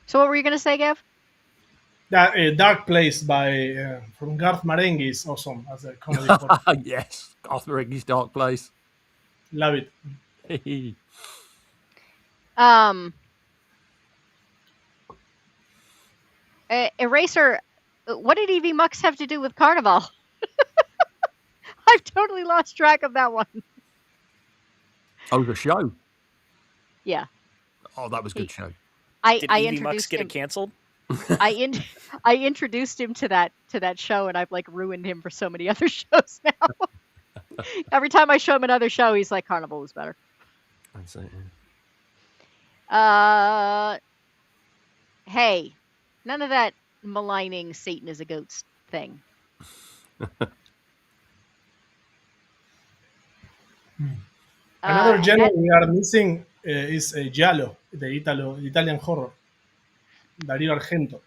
So what were you gonna say, Gav? That Dark Place by from Garth Marenghi is awesome as a comedy. Yes, Arthur Dark Place. Love it. Eraser. What did EV Mux have to do with Carnival? I've totally lost track of that one. Oh, the show. Yeah. Oh, that was a good show. Did I Evie Mux introduced get him. it canceled? I introduced him to that show, and I've like ruined him for so many other shows now. Every time I show him another show, he's like, Carnival was better. I'd say, Hey, none of that maligning Satan is a goat's thing. Another genre we are missing is Giallo, the Italian horror. Dario Argento.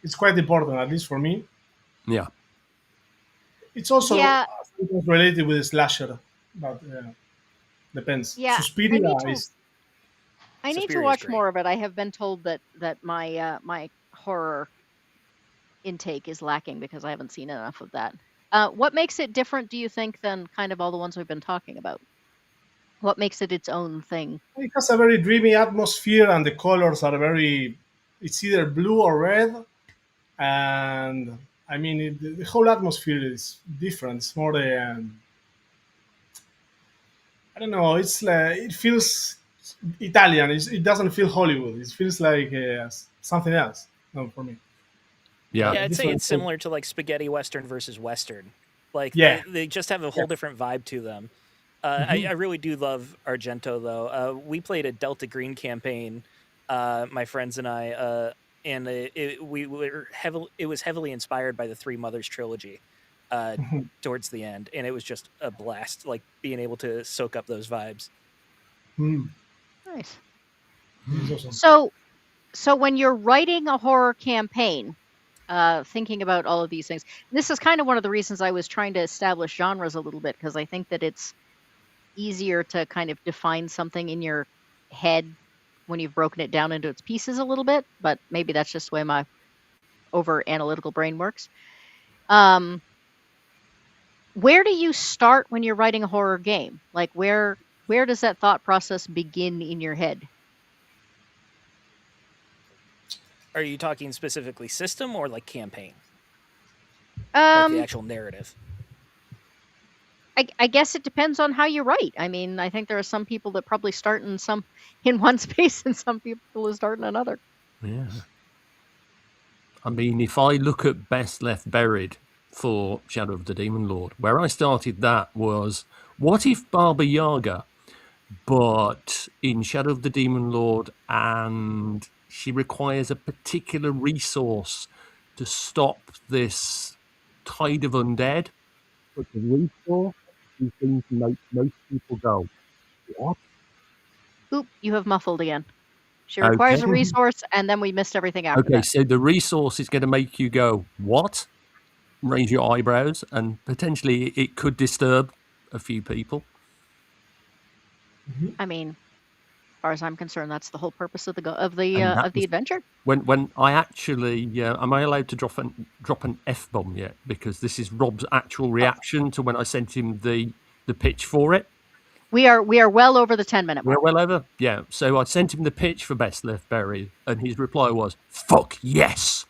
It's quite important, at least for me. yeah. It's also Yeah. sometimes related with slasher, but depends. Yeah, Suspiria is I need to Suspiria's watch great. more of it. I have been told that my my horror intake is lacking because I haven't seen enough of that. What makes it different, do you think, than kind of all the ones we've been talking about? What makes it its own thing? it has a very dreamy atmosphere, and the colors are very. It's either blue or red, and I mean the whole atmosphere is different. It's more I don't know. It's like it feels Italian. It doesn't feel Hollywood. It feels like something else. No, for me. Yeah. Yeah, I'd say different it's similar to like spaghetti western versus western. Like Yeah. they just have a whole different vibe to them. I really do love Argento though. We played a Delta Green campaign, my friends and I, and it was heavily inspired by the Three Mothers trilogy towards the end, and it was just a blast, like being able to soak up those vibes. Nice. It's awesome. So when you're writing a horror campaign, thinking about all of these things, this is kind of one of the reasons I was trying to establish genres a little bit, because I think that it's easier to kind of define something in your head when you've broken it down into its pieces a little bit, but maybe that's just the way my over analytical brain works. Where do you start when you're writing a horror game? Like where does that thought process begin in your head? Are you talking specifically system or like campaign? Like the Um, actual narrative? I guess it depends on how you write. I mean, I think there are some people that probably start in one space and some people who start in another. Yeah. I mean, if I look at Best Left Buried for Shadow of the Demon Lord, where I started that was, what if Baba Yaga, but in Shadow of the Demon Lord, and she requires a particular resource to stop this tide of undead, but the resource is going to make most people go, what? Oop, you have muffled again. She requires Okay. a resource, and then we missed everything after Okay, that. so the resource is going to make you go, what? Raise your eyebrows, and potentially it could disturb a few people. I mean, as far as I'm concerned, that's the whole purpose of And that of the was adventure. when I actually am I allowed to drop an F bomb yet? Because this is Rob's actual reaction to when I sent him the pitch for it. We are well over the 10-minute We're mark. well over, yeah. So I sent him the pitch for Best Left Buried, and his reply was, "Fuck yes."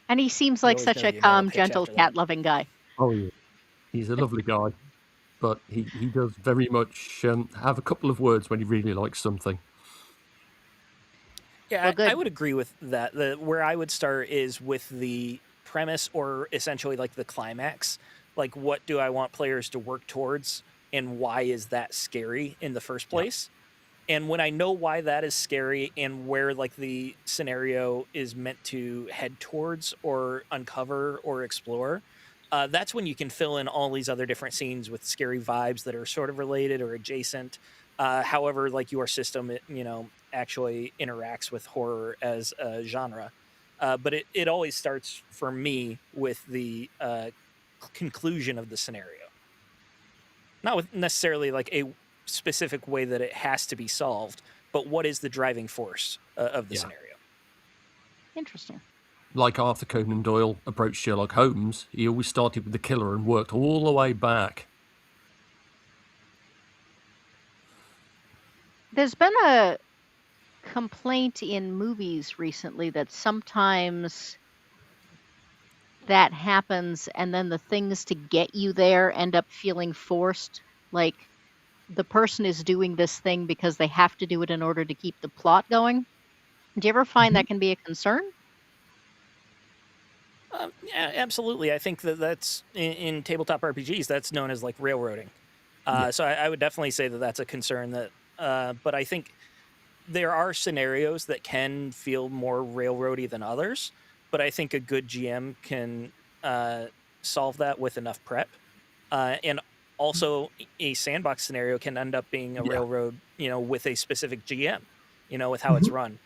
And he seems You like always such know a you nail a calm, pitch gentle, after that. cat-loving guy. Oh yeah, he's a lovely guy, but he does very much have a couple of words when he really likes something. Yeah, Well, I good. would agree with that. Where I would start is with the premise, or essentially like the climax. Like, what do I want players to work towards, and why is that scary in the first Yeah. place? And when I know why that is scary and where like the scenario is meant to head towards or uncover or explore, that's when you can fill in all these other different scenes with scary vibes that are sort of related or adjacent. However, like your system, actually interacts with horror as a genre. But it always starts for me with the conclusion of the scenario, not with necessarily like a specific way that it has to be solved, but what is the driving force of the Yeah. scenario? Interesting. Like Arthur Conan Doyle approached Sherlock Holmes, he always started with the killer and worked all the way back. There's been a complaint in movies recently that sometimes that happens and then the things to get you there end up feeling forced. Like the person is doing this thing because they have to do it in order to keep the plot going. Do you ever find that can be a concern? Yeah, absolutely. I think that's in tabletop RPGs. That's known as like railroading. So I would definitely say that that's a concern. But I think there are scenarios that can feel more railroady than others. But I think a good GM can solve that with enough prep. And also, a sandbox scenario can end up being a Yeah. railroad, with a specific GM, with how it's run.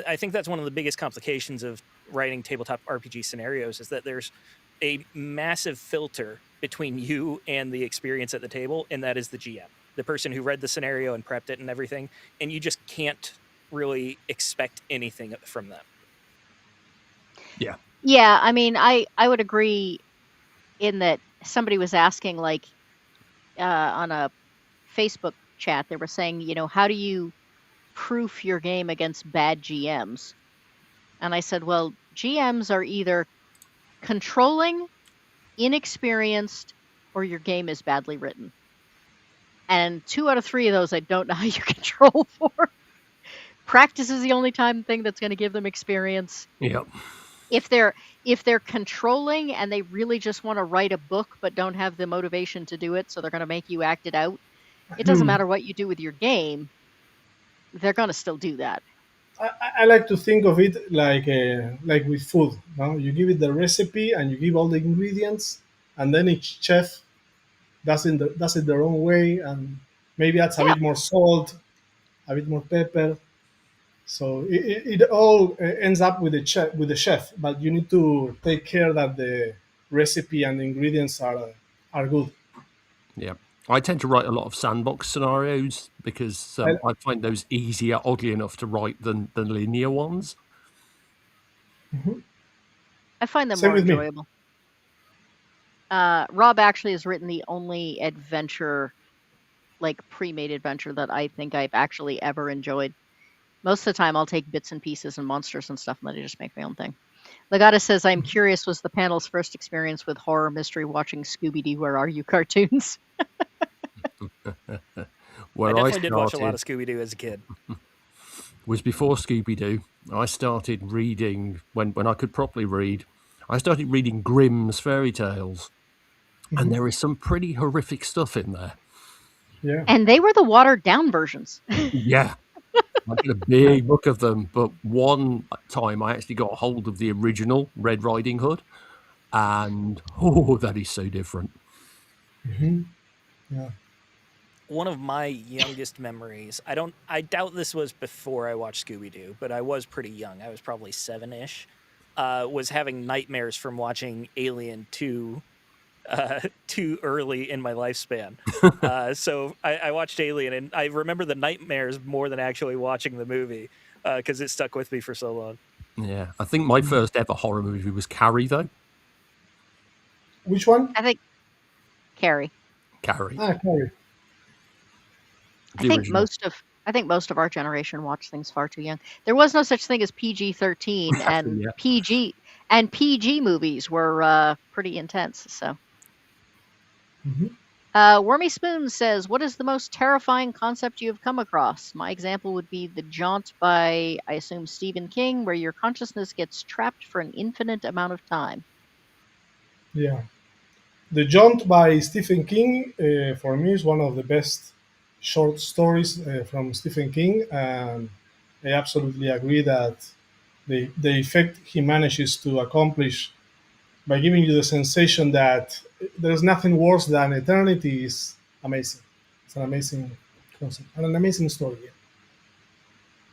I think that's one of the biggest complications of writing tabletop RPG scenarios is that there's a massive filter between you and the experience at the table, and that is the GM, the person who read the scenario and prepped it and everything, and you just can't really expect anything from them. Yeah. Yeah, I mean, I would agree in that somebody was asking, like, on a Facebook chat, they were saying, how do you proof your game against bad GMs? And I said, well, GMs are either controlling, inexperienced, or your game is badly written. And 2 out of 3 of those, I don't know how you control for. Practice is the only thing that's going to give them experience. Yeah. If they're controlling and they really just want to write a book but don't have the motivation to do it, so they're going to make you act it out. It doesn't matter what you do with your game; they're going to still do that. I like to think of it like with food. No? You give it the recipe and you give all the ingredients, and then each chef does it their own way, and maybe adds a Yeah, bit more salt, a bit more pepper. So it all ends up with the chef, but you need to take care that the recipe and the ingredients are good. Yeah. I tend to write a lot of sandbox scenarios because I, I find those easier, oddly enough, to write than linear ones. I find them Same more with me. enjoyable. Rob actually has written the only adventure, like pre-made adventure, that I think I've actually ever enjoyed. Most of the time, I'll take bits and pieces and monsters and stuff, and then I just make my own thing. Legata says, "I'm curious. Was the panel's first experience with horror mystery watching Scooby Doo? Where are you? Cartoons?" I Where I definitely did watch a lot started of Scooby Doo as a kid. was before Scooby Doo. I started reading when I could properly read. I started reading Grimm's fairy tales, and there is some pretty horrific stuff in there. Yeah. And they were the watered down versions. Yeah, I did a big book of them, but one time I actually got a hold of the original Red Riding Hood, and oh, that is so different. Yeah. One of my youngest memories, I doubt this was before I watched Scooby Doo, but I was pretty young. I was probably 7-ish. Was having nightmares from watching Alien 2 too early in my lifespan. So I watched Alien, and I remember the nightmares more than actually watching the movie because it stuck with me for so long. Yeah, I think my first ever horror movie was Carrie, though. Which one? I think Carrie. Carrie, Carrie. the original. I think most of our generation watched things far too young. There was no such thing as PG-13, and Yeah. PG movies were pretty intense. So, Mhm. Wormy Spoon says, "What is the most terrifying concept you have come across?" My example would be The Jaunt by, I assume, Stephen King, where your consciousness gets trapped for an infinite amount of time. Yeah. The Jaunt by Stephen King, for me, is one of the best short stories from Stephen King. And I absolutely agree that the effect he manages to accomplish by giving you the sensation that there's nothing worse than eternity is amazing. It's an amazing concept and an amazing story.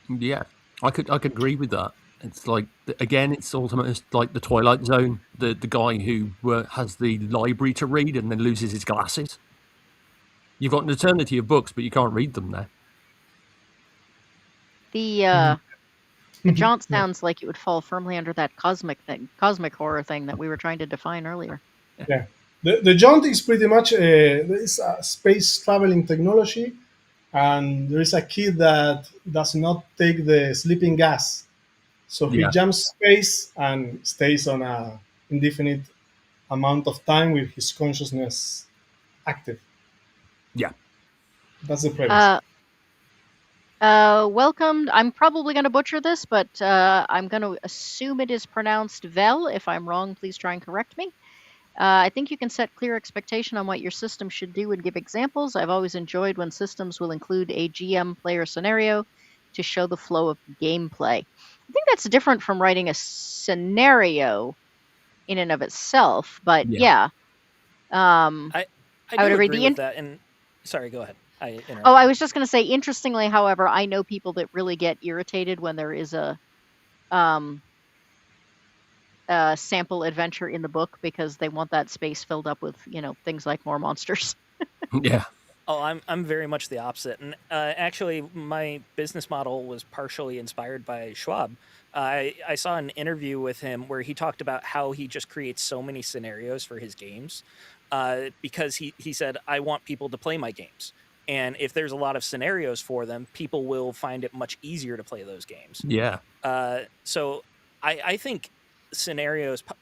Yeah, I could agree with that. It's like again, it's almost like the Twilight Zone. The guy who has the library to read and then loses his glasses. You've got an eternity of books, but you can't read them now. The Yeah. uh, the Jaunt Yeah. sounds like it would fall firmly under that cosmic horror thing that we were trying to define earlier. Yeah. The Jaunt is pretty much it's a space traveling technology, and there is a kid that does not take the sleeping gas, so he Yeah, jumps space and stays on a indefinite amount of time with his consciousness active. yeah, That's the premise. Uh, Welcomed. I'm probably going to butcher this, but I'm going to assume it is pronounced Vel. If I'm wrong, please try and correct me. I think you can set clear expectation on what your system should do and give examples. I've always enjoyed when systems will include a GM player scenario to show the flow of gameplay. I think that's different from writing a scenario in and of itself, but yeah. yeah, um, I I would do agree. agree with that. And sorry, go ahead. I Oh, I interrupted. was just going to say, interestingly, however, I know people that really get irritated when there is um, a sample adventure in the book because they want that space filled up with, things like more monsters. Yeah, Oh, I'm very much the opposite, and actually, my business model was partially inspired by Schwab. I saw an interview with him where he talked about how he just creates so many scenarios for his games, because he said, I want people to play my games, and if there's a lot of scenarios for them, people will find it much easier to play those games. yeah, So I think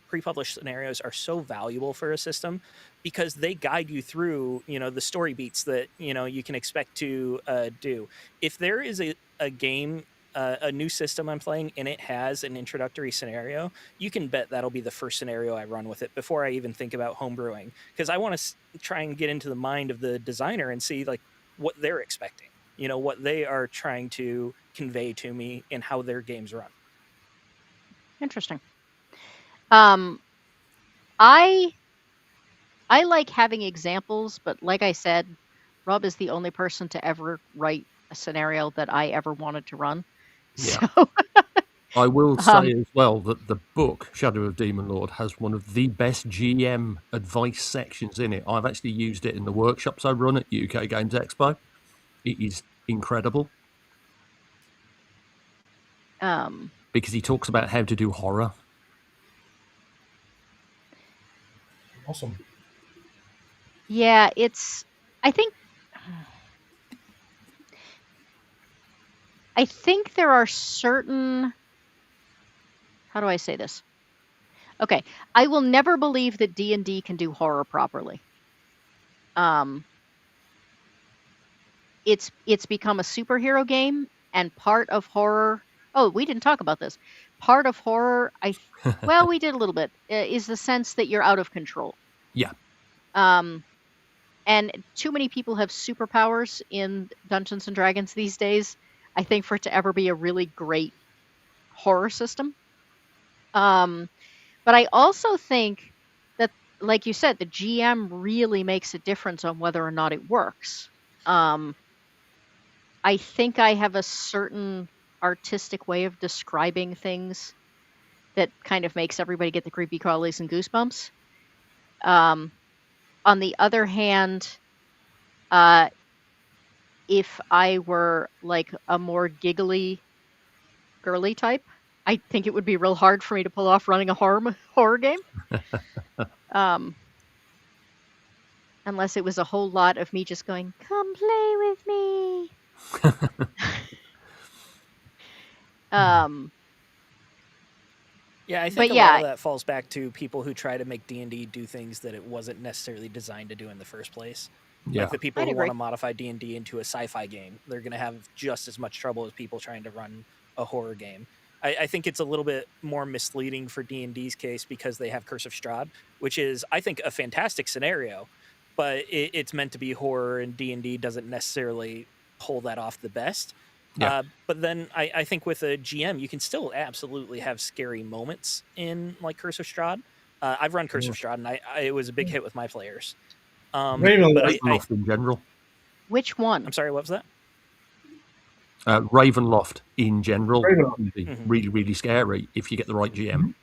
pre-published scenarios are so valuable for a system because they guide you through, the story beats that, you can expect to do. If there is a game, a new system I'm playing, and it has an introductory scenario, you can bet that'll be the first scenario I run with it before I even think about homebrewing, because I want to try and get into the mind of the designer and see like what they're expecting, what they are trying to convey to me and how their games run. Interesting. Um, I I like having examples, but like I said, Rob is the only person to ever write a scenario that I ever wanted to run. yeah. So, I will um, say as well that the book Shadow of Demon Lord has one of the best GM advice sections in it. I've actually used it in the workshops I run at UK Games Expo. It is incredible um, because he talks about how to do horror. Awesome. Yeah, it's. I think. I think there are certain. How do I say this? Okay, I will never believe that D&D can do horror properly. Um, it's become a superhero game, and part of horror. Oh, we didn't talk about this. Part of horror, well, we did a little bit. Is the sense that you're out of control. Yeah. Um, and too many people have superpowers in Dungeons and Dragons these days. I think for it to ever be a really great horror system. But I also think that, like you said, the GM really makes a difference on whether or not it works. I think I have a certain artistic way of describing things that kind of makes everybody get the creepy crawlies and goosebumps. On the other hand, uh, if I were like a more giggly, girly type, I think it would be real hard for me to pull off running a horror game. Unless it was a whole lot of me just going, "Come play with me." Yeah, I But think a lot yeah, of that falls back to people who try to make D&D do things that it wasn't necessarily designed to do in the first place. Yeah. Like the people I'd who want agree. to modify D&D into a sci-fi game, they're going to have just as much trouble as people trying to run a horror game. I think it's a little bit more misleading for D&D's case because they have Curse of Strahd, which is, I think, a fantastic scenario, but it's meant to be horror, and D&D doesn't necessarily pull that off the best. Yeah. But then I think with a GM, you can still absolutely have scary moments in like Curse of Strahd. I've run Curse of Strahd, and it was a big hit with my players. Raven, But Ravenloft in general. Which one? I'm sorry, what was that? Ravenloft in general Ravenloft. can be Mhm. really, really scary if you get the right GM.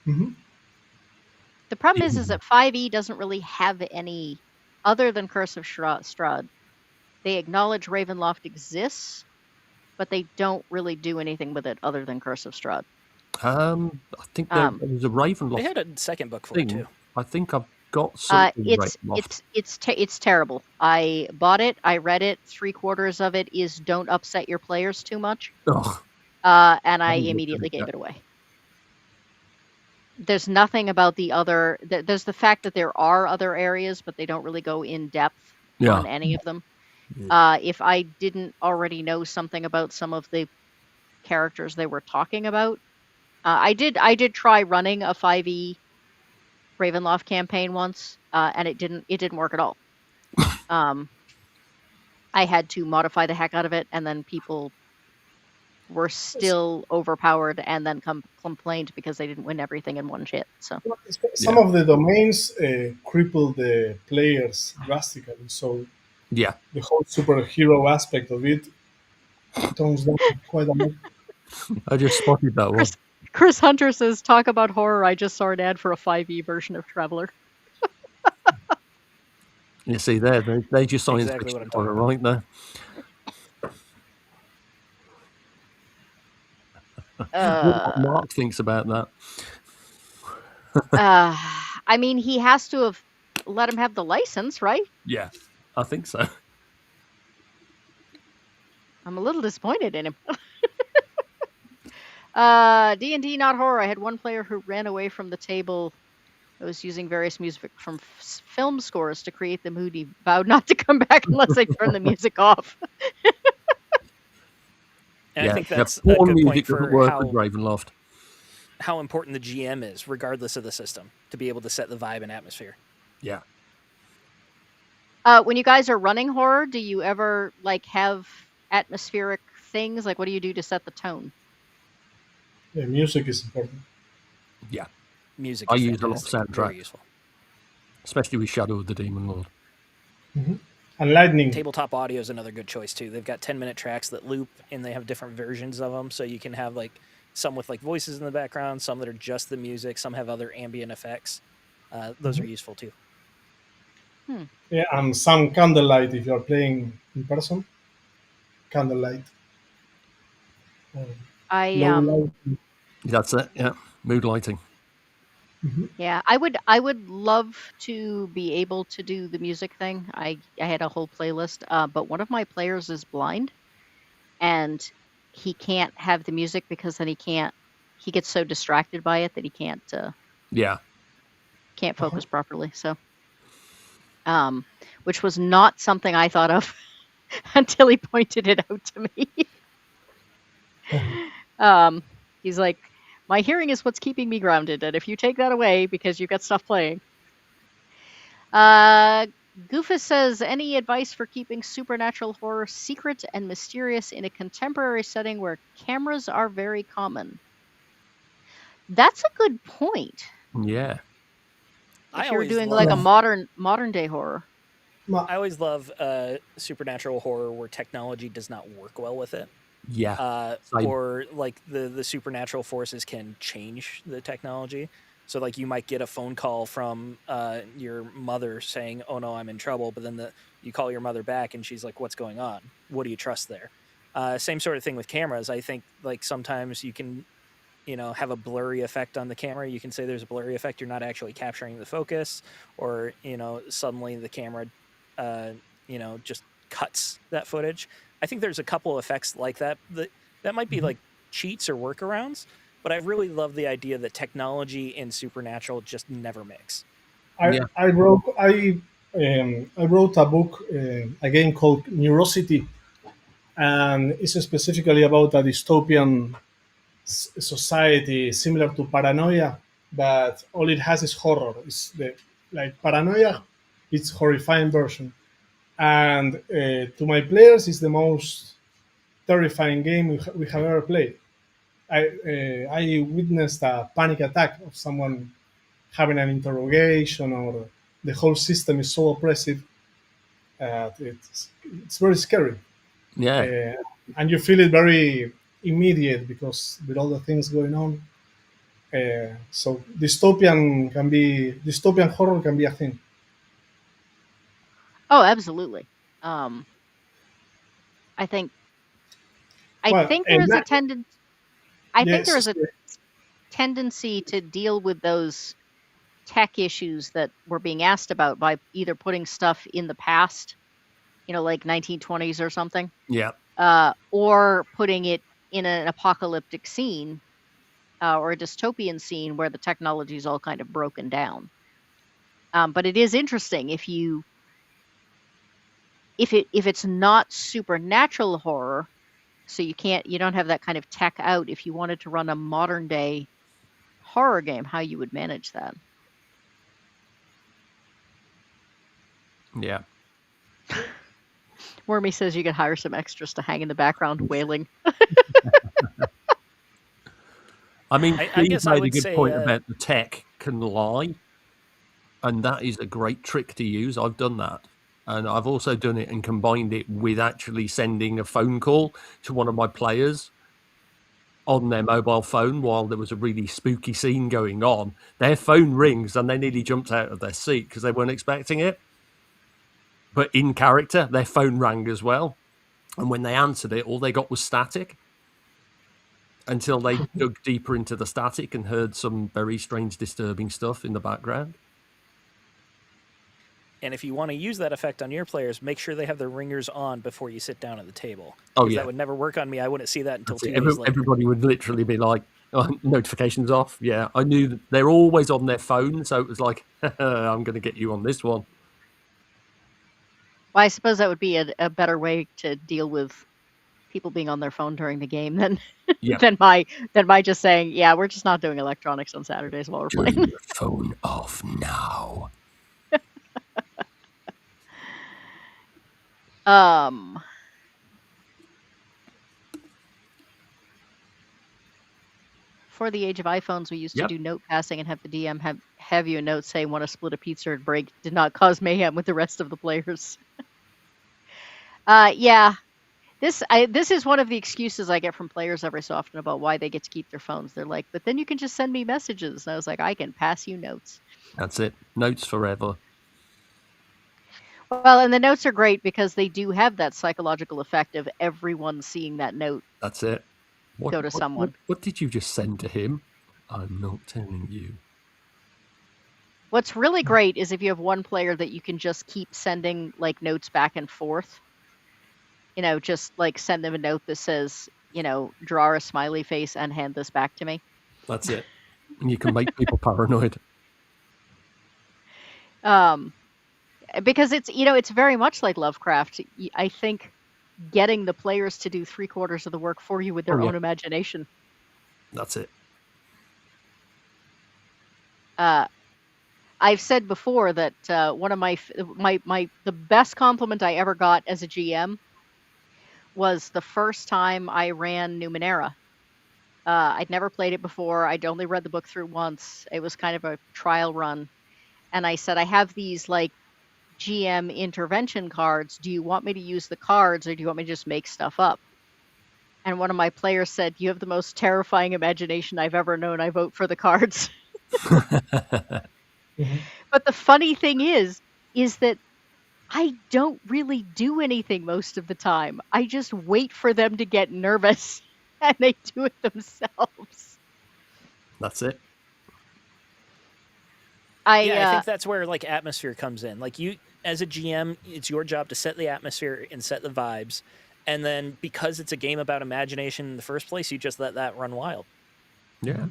hmm The problem is that 5e doesn't really have any other than Curse of Strahd. They acknowledge Ravenloft exists, but they don't really do anything with it other than Curse of Strahd. I think there Um, was a They Ravenloft had a second book for it thing. too. I think I've got something Ravenloft. it's terrible. I bought it. I read it. 3/4 of it is don't upset your players too much, Oh, and I haven't looked at immediately it gave yet. it away. There's nothing about the other. There's the fact that there are other areas, but they don't really go in depth Yeah. on any of them. If I didn't already know something about some of the characters they were talking about, I did try running a 5e Ravenloft campaign once, and it didn't work at all. I had to modify the heck out of it, and then people were still overpowered, and then complained because they didn't win everything in one shit. So Some of the domains cripple the players drastically, so Yeah. the whole superhero aspect of it tones down quite a lot. I just spotted that one. Chris Hunter says, "Talk about horror. I just saw an ad for a 5e version of Traveler." You see there, they just science Exactly what fiction I'm talking horror, right there. What Mark thinks about that. I mean, he has to have let him have the license, right? Yeah, I think so. I'm a little disappointed in him. D&D, not horror. I had one player who ran away from the table that was using various music from film scores to create the mood. He vowed not to come back unless I turn the music off. And I think that's a porn good music point doesn't for work with Ravenloft. how important the GM is, regardless of the system, to be able to set the vibe and atmosphere. Yeah. When you guys are running horror, do you ever like have atmospheric things? Like, what do you do to set the tone? The music is important. Yeah. Music I is use a lot of fantastic, very soundtrack, useful. especially with Shadow of the Demon Lord. And lightning. Tabletop audio is another good choice too. They've got 10-minute tracks that loop, and they have different versions of them, so you can have like some with like voices in the background, some that are just the music, some have other ambient effects. Those are useful too. Yeah, and some candlelight if you're playing in person. Candlelight. I Low light. That's it. Yeah. Mood lighting. Yeah, I would love to be able to do the music thing. I had a whole playlist, but one of my players is blind, and he can't have the music because then he gets so distracted by it that he Yeah. can't Uh-huh. focus properly. So, which was not something I thought of until he pointed it out to me. Um, he's like, my hearing is what's keeping me grounded, and if you take that away because you've got stuff playing. Goofus says, any advice for keeping supernatural horror secret and mysterious in a contemporary setting where cameras are very common? That's a good point. Yeah. I If you're always doing like a love modern day horror. Ma- I always love supernatural horror where technology does not work well with it. Yeah. Same. Or like the supernatural forces can change the technology. So like you might get a phone call from your mother saying, "Oh no, I'm in trouble," but then you call your mother back and she's like, "What's going on? What do you trust there?" Same sort of thing with cameras. I think like sometimes you can have a blurry effect on the camera. You can say there's a blurry effect. You're not actually capturing the focus, or suddenly the camera, just cuts that footage. I think there's a couple effects like that might be like cheats or workarounds. But I really love the idea that technology and supernatural just never mix. I Yeah. I wrote I wrote a book, a game called Neurosity, and it's specifically about a dystopian society similar to Paranoia, but all it has is horror. It's the like Paranoia, it's horrifying version, and to my players, it's the most terrifying game we have ever played. I witnessed a panic attack of someone having an interrogation, or the whole system is so oppressive. It's very scary, Yeah. uh, and you feel it very immediate because with all the things going on. So dystopian horror can be a thing. Oh, absolutely. Um, I think I Well, think there is a that, tendency. I think there is yes, a tendency to deal with those tech issues that were being asked about by either putting stuff in the past, like 1920s or something, Yeah. or putting it in an apocalyptic scene or a dystopian scene where the technology is all kind of broken down. But it is interesting if it's not supernatural horror, so you don't have that kind of tech out. If you wanted to run a modern day horror game, how you would manage that. Yeah. Wormy says you could hire some extras to hang in the background wailing. I mean, I Steve guess I made a would good say point about the tech can lie, and that is a great trick to use. I've done that. And I've also done it and combined it with actually sending a phone call to one of my players on their mobile phone while there was a really spooky scene going on. Their phone rings and they nearly jumped out of their seat because they weren't expecting it. But in character, their phone rang as well. And when they answered it, all they got was static until they dug deeper into the static and heard some very strange, disturbing stuff in the background. And if you want to use that effect on your players, make sure they have their ringers on before you sit down at the table. Oh, Because yeah. that would never work on me. I wouldn't see that until That's it. 2 days later. Everybody would literally be like, oh, notifications off. Yeah, I knew that they're always on their phone. So it was like, I'm going to get you on this one. Well, I suppose that would be a better way to deal with people being on their phone during the game than Yeah. than my just saying, yeah, we're just not doing electronics on Saturdays while we're Turn playing. your phone off now. Um, for the age of iPhones, we used to Yep. do note passing and have the DM have you a note saying want to split a pizza and break did not cause mayhem with the rest of the players. Yeah, this is one of the excuses I get from players every so often about why they get to keep their phones. They're like, but then you can just send me messages. And I was like, I can pass you notes. That's it. Notes forever. Well, and the notes are great because they do have that psychological effect of everyone seeing that note That's it. go to someone. What did you just send to him? I'm not telling you. What's really great is if you have one player that you can just keep sending like notes back and forth. Just like send them a note that says, draw a smiley face and hand this back to me. That's it. And you can make people paranoid. Because it's very much like Lovecraft. I think getting the players to do 3/4 of the work for you with their own imagination. That's it. I've said before that one of the best compliment I ever got as a GM was the first time I ran Numenera. I'd never played it before. I'd only read the book through once. It was kind of a trial run. And I said, I have these like GM intervention cards. Do you want me to use the cards or do you want me to just make stuff up? And one of my players said, you have the most terrifying imagination I've ever known. I vote for the cards. But the funny thing is that I don't really do anything most of the time. I just wait for them to get nervous and they do it themselves. That's it. I think that's where like atmosphere comes in. Like you, as a GM, it's your job to set the atmosphere and set the vibes. And then because it's a game about imagination in the first place, you just let that run wild. Yeah.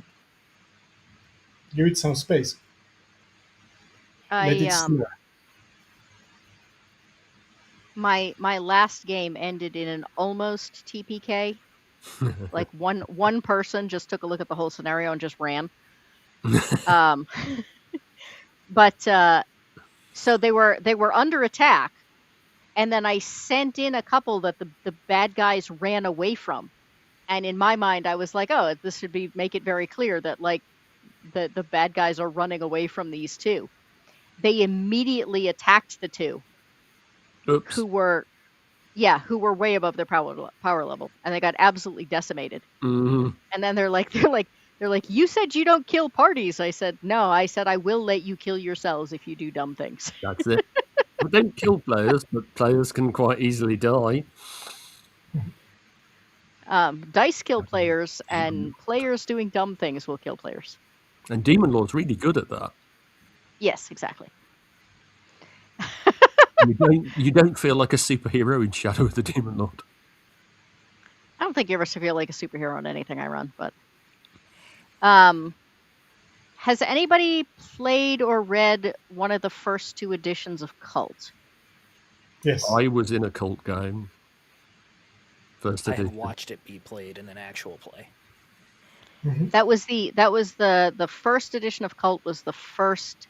Give it some space. Let it simmer. My last game ended in an almost TPK. Like one person just took a look at the whole scenario and just ran. But so they were under attack, and then I sent in a couple that the bad guys ran away from. And in my mind, I was like, oh, this should make it very clear that like the bad guys are running away from these two. They immediately attacked the two. Oops. Who were way above their power level, and they got absolutely decimated. Mm-hmm. And then they're like, you said you don't kill parties. I said, no, I said I will let you kill yourselves if you do dumb things. That's it. I don't kill players, but players can quite easily die. Dice kill players, and players doing dumb things will kill players. And Demon Lord's really good at that. Yes, exactly. You don't feel like a superhero in Shadow of the Demon Lord. I don't think you ever feel like a superhero on anything I run, but has anybody played or read one of the first 2 editions of Cult? Yes. I was in a Cult game. First edition. I have watched it be played in an actual play. Mm-hmm. That was the first edition of Cult was the first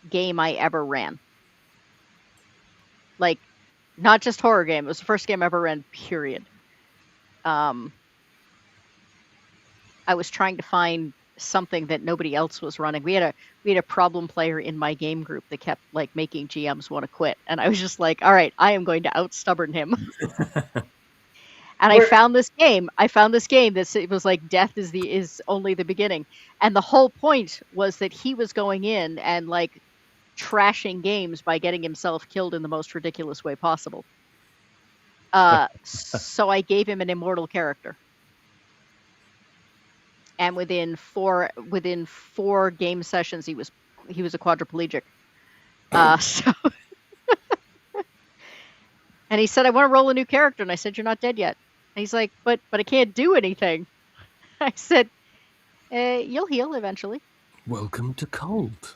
game I ever ran. Like, not just horror game. It was the first game I ever ran, period. I was trying to find something that nobody else was running. We had a problem player in my game group that kept like making GMs want to quit, and I was just like, all right, I am going to out-stubborn him. And I found this game that it was like death is only the beginning, and the whole point was that he was going in and like trashing games by getting himself killed in the most ridiculous way possible. So I gave him an immortal character. And within four game sessions, he was a quadriplegic. So, and he said, "I want to roll a new character," and I said, "You're not dead yet." And he's like, "But I can't do anything." I said, "You'll heal eventually." Welcome to Cult.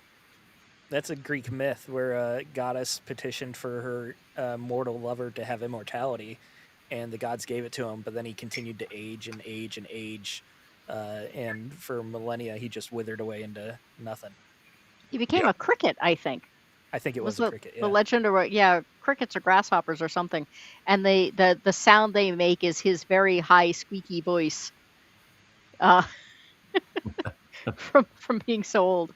That's a Greek myth where a goddess petitioned for her mortal lover to have immortality, and the gods gave it to him. But then he continued to age and age and age. And for millennia, he just withered away into nothing. He became a cricket, I think. I think it was a cricket. Yeah. The legend, or crickets or grasshoppers or something. And the sound they make is his very high, squeaky voice. From being so old.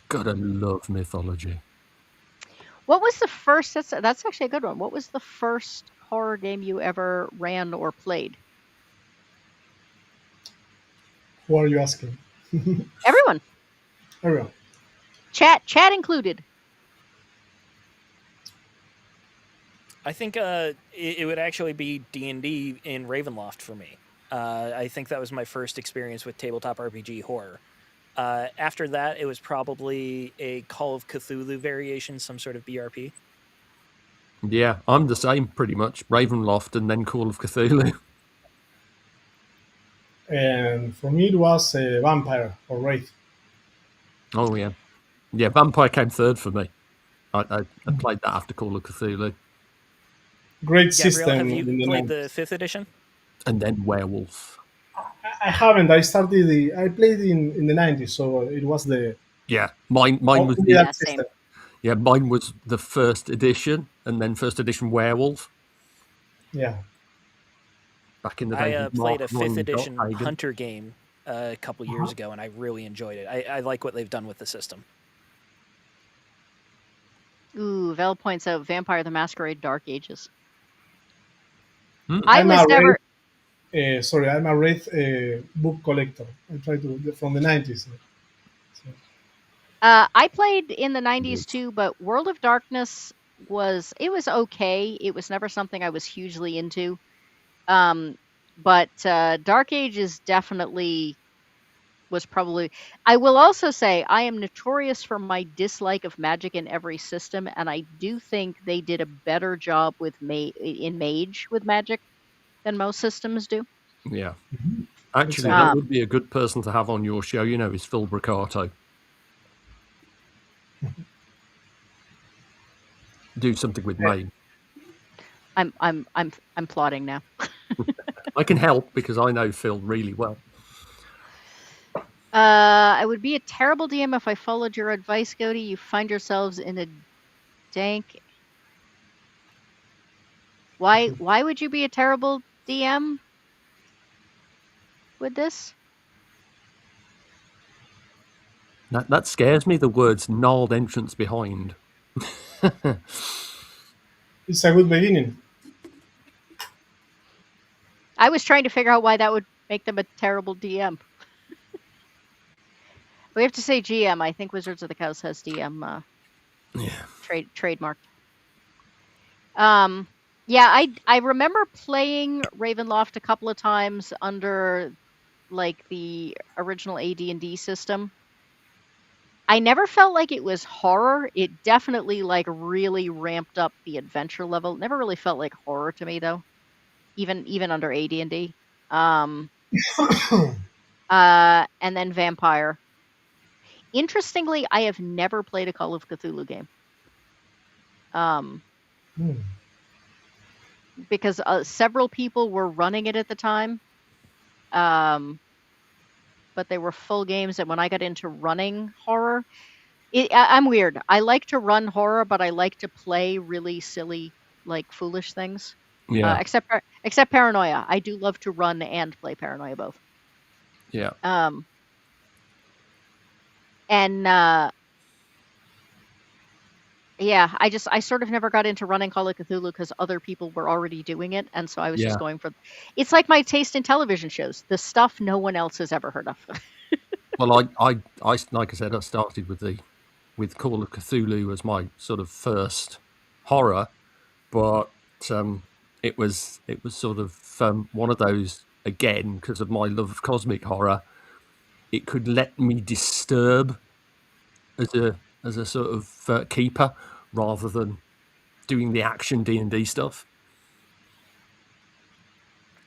God, I love mythology. What was the first? That's actually a good one. What was the first horror game you ever ran or played? Who are you asking? Everyone. Everyone. Chat included. I think it would actually be D&D in Ravenloft for me. I think that was my first experience with tabletop RPG horror. After that, it was probably a Call of Cthulhu variation, some sort of BRP. Yeah, I'm the same pretty much. Ravenloft and then Call of Cthulhu. And for me, it was Vampire or Wraith. Oh yeah, yeah. Vampire came third for me. I played that after Call of Cthulhu, Great Gabrielle, have system you in the played the 90s. 5th edition? and then Werewolf. I haven't. I played in the 90s, so it was the Yeah, mine was only the that Yeah, same. system. yeah mine was the first edition, and then first edition Werewolf Yeah. back in the days I of played Mark a 5th Ryan and Dot edition Hagen. Hunter game a couple years ago, and I really enjoyed it. I like what they've done with the system. Ooh, Vel points out Vampire the Masquerade Dark Ages. Hmm. I I'm a was never. I'm a Wraith book collector. I try to from the 90s. So, I played in the 90s too, but World of Darkness was okay. It was never something I was hugely into. But Dark Ages definitely was probably. I will also say I am notorious for my dislike of magic in every system, and I do think they did a better job with in Mage with magic than most systems do. Yeah, it's actually, that agree. would be a good person to have on your show. You know, is Phil Bricato. Do something with Maine. I'm plotting now. I can help because I know Phil really well. I would be a terrible DM if I followed your advice, Cody. You find yourselves in a dank. Why would you be a terrible DM with this? That scares me. The words gnarled entrance behind. It's a good beginning. I was trying to figure out why that would make them a terrible DM. We have to say GM. I think Wizards of the Coast has DM Yeah. trademarked. Yeah, I remember playing Ravenloft a couple of times under like the original AD&D system. I never felt like it was horror. It definitely like really ramped up the adventure level. Never really felt like horror to me though, even under AD&D. And then Vampire. Interestingly, I have never played a Call of Cthulhu game. Hmm. Because several people were running it at the time. But they were full games, and when I got into running horror, I'm weird. I like to run horror, but I like to play really silly, like foolish things. Yeah. Except Paranoia. I do love to run and play Paranoia both. Yeah. And yeah, I sort of never got into running Call of Cthulhu because other people were already doing it, and so I was just going for. It's like my taste in television shows, the stuff no one else has ever heard of. Well, I like I said, I started with Call of Cthulhu as my sort of first horror, but it was sort of one of those again because of my love of cosmic horror. It could let me disturb as a sort of keeper rather than doing the action D&D stuff.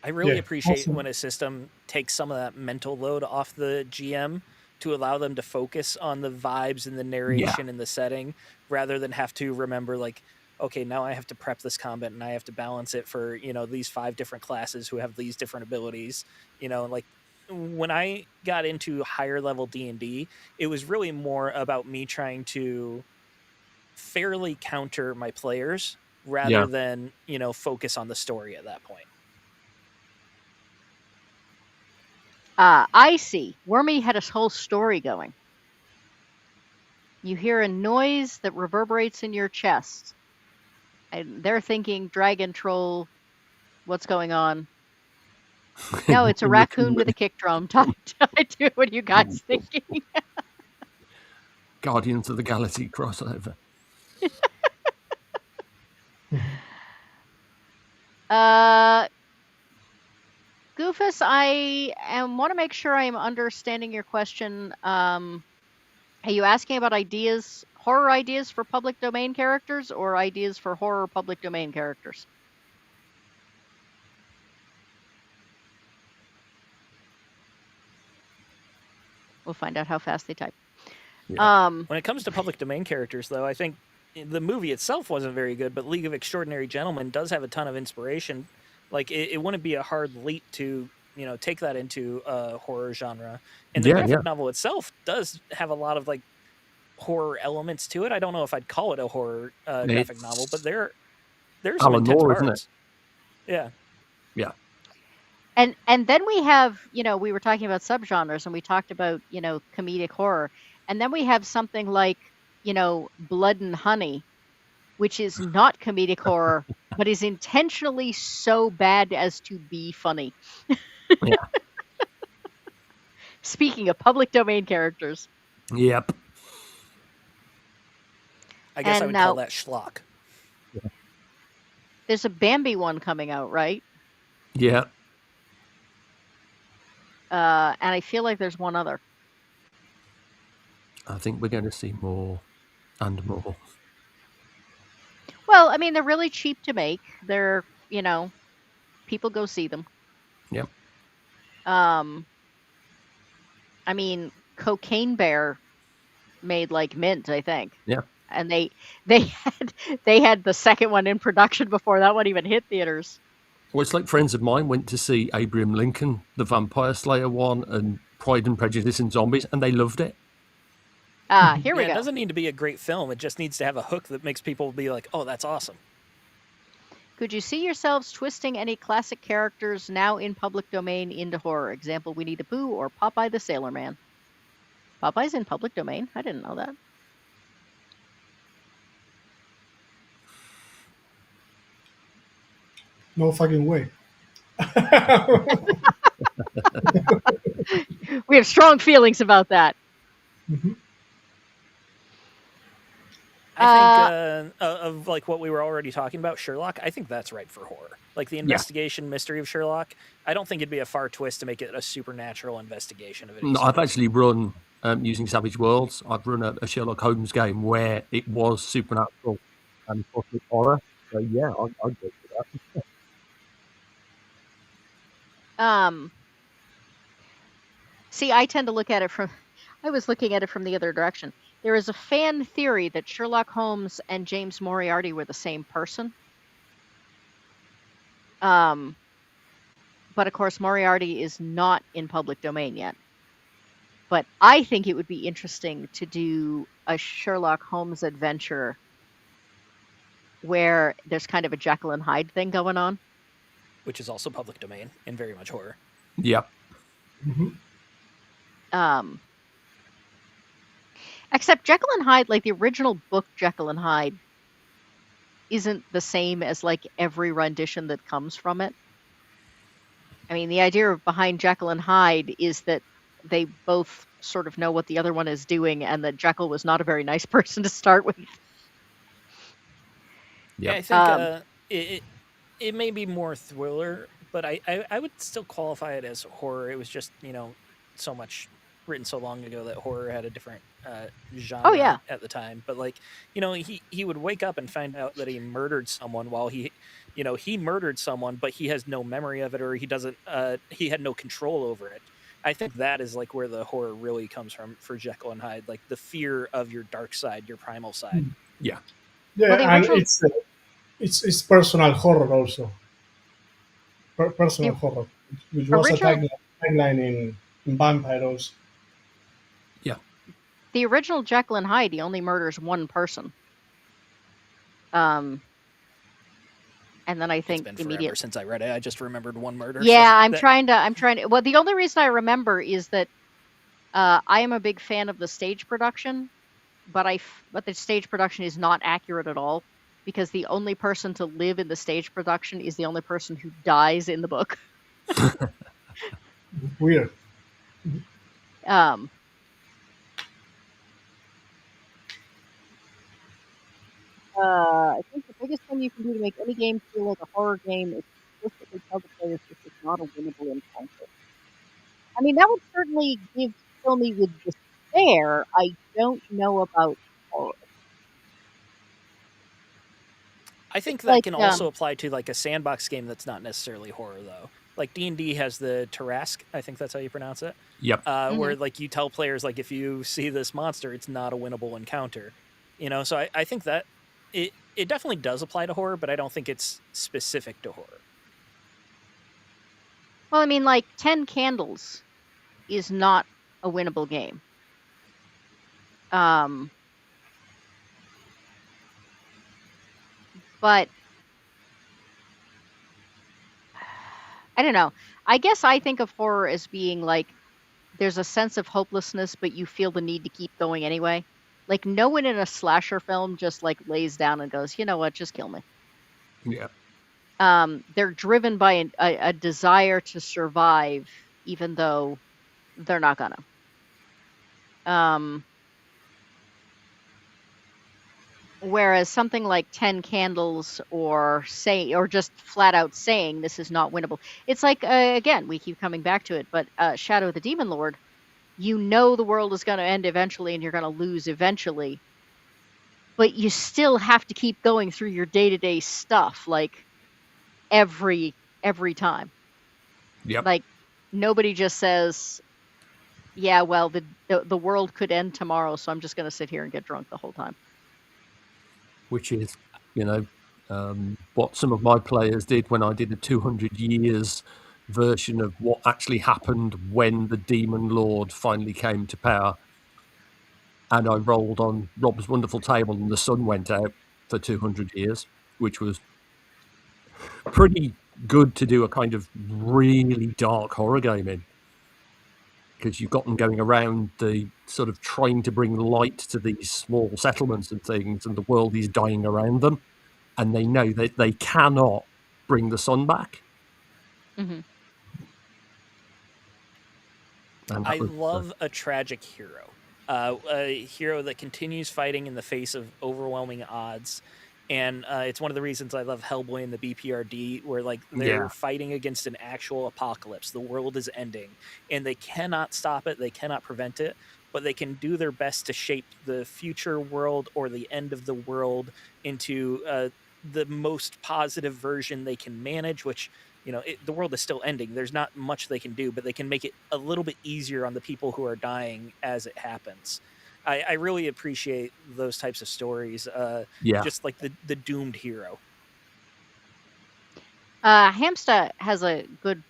I really Yeah. appreciate Awesome. when a system takes some of that mental load off the GM to allow them to focus on the vibes and the narration and the setting rather than have to remember like, okay, now I have to prep this combat and I have to balance it for, these 5 different classes who have these different abilities, like when I got into higher level D&D, it was really more about me trying to fairly counter my players rather than, focus on the story at that point. I see. Wormy had a whole story going. You hear a noise that reverberates in your chest. And they're thinking dragon troll, what's going on? No, it's a raccoon with a kick drum tied to it. What are you guys thinking? Guardians of the Galaxy crossover. Goofus, I want to make sure I'm understanding your question. Are you asking about ideas, horror ideas for public domain characters, or ideas for horror public domain characters? We'll find out how fast they type. Yeah. When it comes to public domain characters, though, I think the movie itself wasn't very good, but League of Extraordinary Gentlemen does have a ton of inspiration. Like, it wouldn't be a hard leap to, take that into a horror genre. And the Yeah, graphic yeah. novel itself does have a lot of, like, horror elements to it. I don't know if I'd call it a horror graphic novel, but there's some Alan intense Moore, isn't it? parts. Yeah. Yeah. And then we have, we were talking about subgenres, and we talked about, comedic horror. And then we have something like, Blood and Honey, which is not comedic horror, but is intentionally so bad as to be funny. Yeah. Speaking of public domain characters. Yep. I guess I And would now call that schlock. there's a Bambi one coming out, right? Yeah. And I feel like there's one other. I think we're going to see more and more. Well, I mean, they're really cheap to make. They're, people go see them. Yep. I mean, Cocaine Bear made like mint, I think. Yeah. And they had the second one in production before that one even hit theaters. Well, it's like friends of mine went to see Abraham Lincoln, the Vampire Slayer one, and Pride and Prejudice and Zombies, and they loved it. Here we It go. doesn't need to be a great film. It just needs to have a hook that makes people be like, oh, that's awesome. Could you see yourselves twisting any classic characters now in public domain into horror? Example, Winnie the Pooh or Popeye the Sailor Man. Popeye's in public domain. I didn't know that. No fucking way. We have strong feelings about that. Mhm. I think of like what we were already talking about, Sherlock. I think that's right for horror. Like the investigation mystery of Sherlock. I don't think it'd be a far twist to make it a supernatural investigation of it. No, I've actually run, using Savage Worlds, I've run a Sherlock Holmes game where it was supernatural and cosmic horror. So yeah, I'd go for that. See, I tend to look at it from. I was looking at it from the other direction. There is a fan theory that Sherlock Holmes and James Moriarty were the same person. But of course, Moriarty is not in public domain yet. But I think it would be interesting to do a Sherlock Holmes adventure where there's kind of a Jekyll and Hyde thing going on. Which is also public domain and very much horror. Yep. Except Jekyll and Hyde, like the original book Jekyll and Hyde, isn't the same as like every rendition that comes from it. I mean, the idea behind Jekyll and Hyde is that they both sort of know what the other one is doing, and that Jekyll was not a very nice person to start with. Yeah, I think it may be more thriller, but I would still qualify it as horror. It was just, so much written so long ago that horror had a different genre at the time. But like, he would wake up and find out that he murdered someone while he murdered someone, but he has no memory of it, or he had no control over it. I think that is like where the horror really comes from for Jekyll and Hyde, like the fear of your dark side, your primal side. Yeah. Yeah, Well, and it's personal horror also. Personal horror, which was a tagline in Vampires. Yeah. The original Jekyll and Hyde, he only murders one person. And then I think it's been forever since I read it. I just remembered one murder. Yeah, I'm trying to. Well, the only reason I remember is that I am a big fan of the stage production, but the stage production is not accurate at all, because the only person to live in the stage production is the only person who dies in the book. Weird. I think the biggest thing you can do to make any game feel like a horror game is explicitly tell the players this is not a winnable encounter. I mean, that would certainly fill me with despair. I don't know about horror. I It's think that like, can also apply to like a sandbox game that's not necessarily horror though. Like D&D has the Tarrasque, I think that's how you pronounce it. Yep. Where like you tell players like if you see this monster, it's not a winnable encounter. So I think that it definitely does apply to horror, but I don't think it's specific to horror. well, I mean, like 10 Candles is not a winnable game. But I don't know. I guess I think of horror as being like there's a sense of hopelessness, but you feel the need to keep going anyway. Like no one in a slasher film just like lays down and goes, you know what, just kill me. Yeah. They're driven by a desire to survive, even though they're not gonna. Whereas something like 10 Candles or just flat out saying this is not winnable. It's like, again, we keep coming back to it, but Shadow of the Demon Lord, you know the world is going to end eventually and you're going to lose eventually, but you still have to keep going through your day-to-day stuff, like every time. Yep. Like nobody just says, yeah, well, the world could end tomorrow, so I'm just going to sit here and get drunk the whole time. Which is, what some of my players did when I did a 200 years version of what actually happened when the Demon Lord finally came to power. And I rolled on Rob's wonderful table and the sun went out for 200 years, which was pretty good to do a kind of really dark horror game in. Because you've got them going around the sort of trying to bring light to these small settlements and things, and the world is dying around them. And they know that they cannot bring the sun back. Mm-hmm. I love a tragic hero, a hero that continues fighting in the face of overwhelming odds. And it's one of the reasons I love Hellboy and the BPRD, where like they're fighting against an actual apocalypse. The world is ending, and they cannot stop it. They cannot prevent it, but they can do their best to shape the future world or the end of the world into the most positive version they can manage, which the world is still ending. There's not much they can do, but they can make it a little bit easier on the people who are dying as it happens. I really appreciate those types of stories. Just like the doomed hero. Hamsta has a good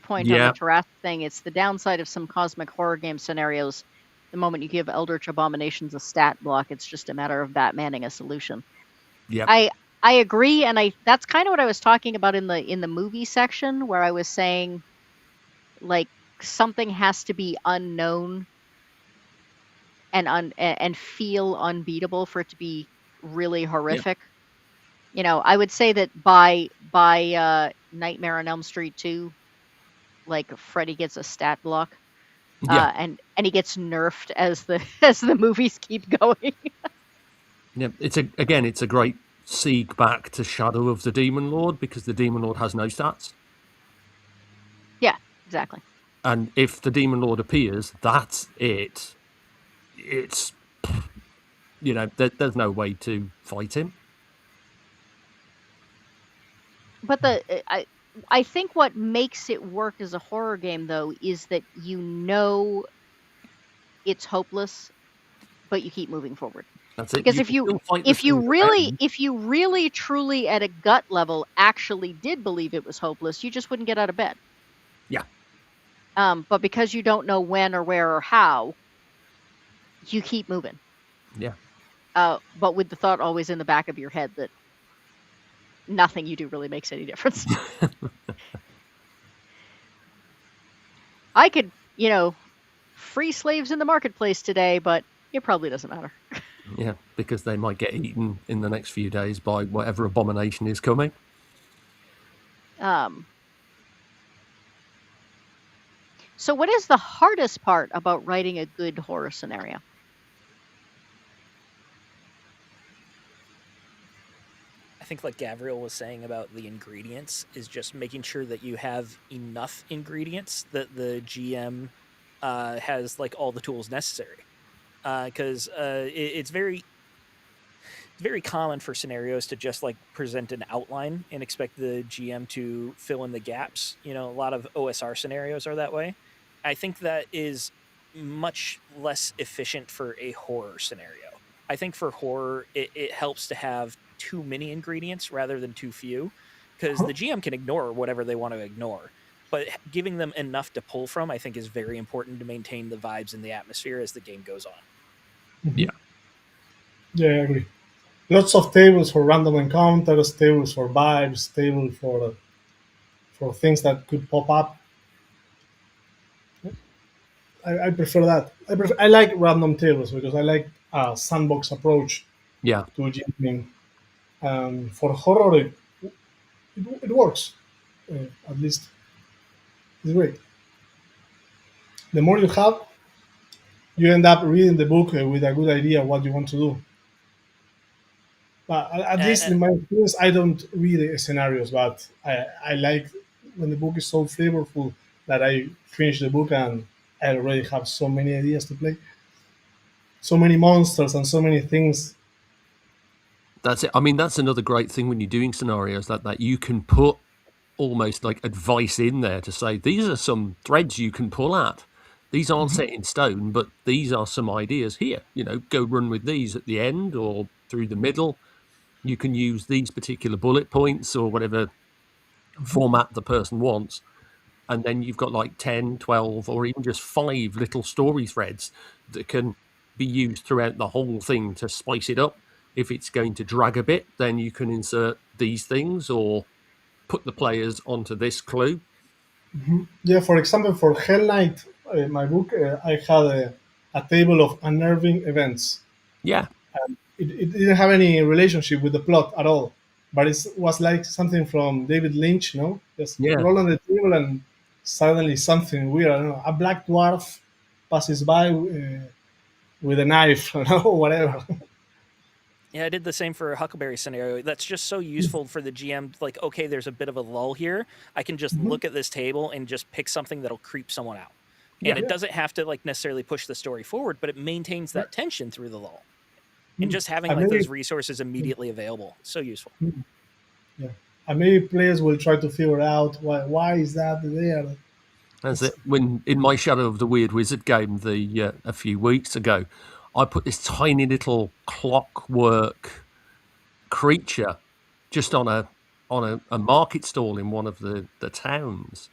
point on the Tarrasque thing. It's the downside of some cosmic horror game scenarios. The moment you give Eldritch Abominations a stat block, it's just a matter of Batmaning a solution. Yeah, I agree, and that's kind of what I was talking about in the movie section, where I was saying, like, something has to be unknown and feel unbeatable for it to be really horrific. Yeah. I would say that by Nightmare on Elm Street 2, like Freddy gets a stat block, and he gets nerfed as the movies keep going. Yeah, it's a great segue back to Shadow of the Demon Lord, because the Demon Lord has no stats. Yeah, exactly. And if the Demon Lord appears, that's it. It's, there's no way to fight him. But I think what makes it work as a horror game, though, is that it's hopeless, but you keep moving forward. That's it. Because if you really truly at a gut level actually did believe it was hopeless, you just wouldn't get out of bed. Yeah. But because you don't know when or where or how, you keep moving. Yeah. But with the thought always in the back of your head that nothing you do really makes any difference. I could, free slaves in the marketplace today, but it probably doesn't matter. Yeah, because they might get eaten in the next few days by whatever abomination is coming. So what is the hardest part about writing a good horror scenario? I think like Gabriel was saying about the ingredients is just making sure that you have enough ingredients that the GM has like all the tools necessary. Because it's very common for scenarios to just like present an outline and expect the GM to fill in the gaps. You know, a lot of OSR scenarios are that way. I think that is much less efficient for a horror scenario. I think for horror, it helps to have too many ingredients rather than too few, because the GM can ignore whatever they want to ignore. But giving them enough to pull from, I think, is very important to maintain the vibes and the atmosphere as the game goes on. Yeah. Yeah, I agree. Lots of tables for random encounters, tables for vibes, table for things that could pop up. I prefer that. I like random tables because I like a sandbox approach Yeah. to gaming. For horror, it works. At least it's great. The more you have, you end up reading the book with a good idea of what you want to do. But at least And in my experience, I don't read the scenarios, but I like when the book is so flavorful that I finish the book and I already have so many ideas to play, so many monsters and so many things. That's it. I mean, that's another great thing when you're doing scenarios that you can put almost like advice in there to say these are some threads you can pull at. These aren't set in stone, but these are some ideas here. You know, go run with these at the end or through the middle. You can use these particular bullet points or whatever format the person wants. And then you've got like 10, 12, or even just 5 little story threads that can be used throughout the whole thing to spice it up. If it's going to drag a bit, then you can insert these things or put the players onto this clue. Yeah, for example, for Hell Knight, my book, I had a table of unnerving events. Yeah, It didn't have any relationship with the plot at all, but it was like something from David Lynch, no? Just yeah. roll on the table and suddenly something weird. I don't know. A black dwarf passes by with a knife, or whatever. yeah, I did the same for a Huckleberry scenario. That's just so useful for the GM. Like, okay, there's a bit of a lull here. I can just look at this table and just pick something that'll creep someone out. And Yeah. it doesn't have to like necessarily push the story forward, but it maintains that tension through the lull. And just having And like maybe, those resources immediately available, so useful. yeah, and maybe players will try to figure out why is that there. That's It's, it. When in my Shadow of the Weird Wizard game a few weeks ago, I put this tiny little clockwork creature just on a market stall in one of the towns,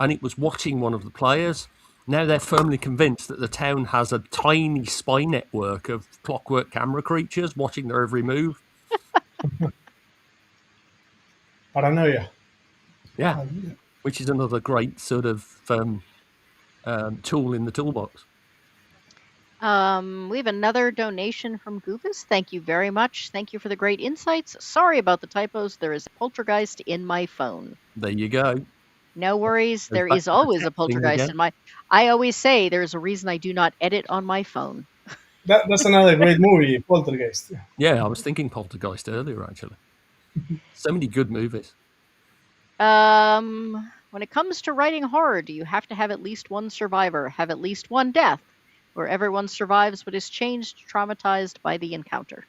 and it was watching one of the players. Now they're firmly convinced that the town has a tiny spy network of clockwork camera creatures watching their every move. paranoia. Yeah, And, which is another great sort of tool in the toolbox. We have another donation from Goofus. Thank you very much. Thank you for the great insights. Sorry about the typos. There is a poltergeist in my phone. There you go. No worries. Goes There back is to the always a tech thing poltergeist again. in my. I always say there's a reason I do not edit on my phone. that's another great movie, Poltergeist. Yeah, I was thinking Poltergeist earlier, actually. So many good movies. When it comes to writing horror, do you have to have at least one survivor, have at least one death, where everyone survives but is changed, traumatized by the encounter?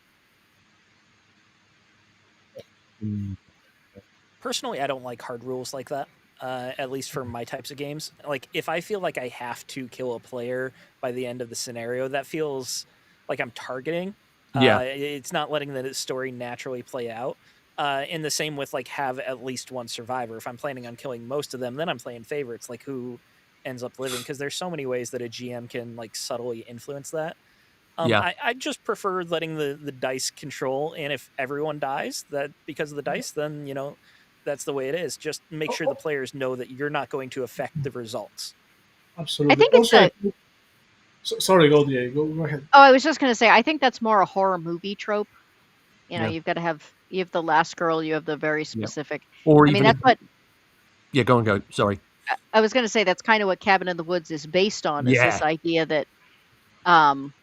Personally, I don't like hard rules like that. At least for my types of games. Like, if I feel like I have to kill a player by the end of the scenario, that feels like I'm targeting. Yeah. It's not letting the story naturally play out. In the same with like have at least one survivor. If I'm planning on killing most of them, then I'm playing favorites, like who ends up living, because there's so many ways that a GM can like subtly influence that. Yeah. I just prefer letting the dice control, and if everyone dies that because of the dice, then that's the way it is. Just make sure the players know that you're not going to affect the results. I Absolutely. think it's Also, a. sorry, go, yeah, go ahead. Oh, I was just going to say, I think that's more a horror movie trope. Yeah. You've got to have. You have the last girl. You have the very specific. Or I mean, even that's what. Yeah, go on, go. Sorry. I was going to say that's kind of what Cabin in the Woods is based on. Is this Yeah. idea that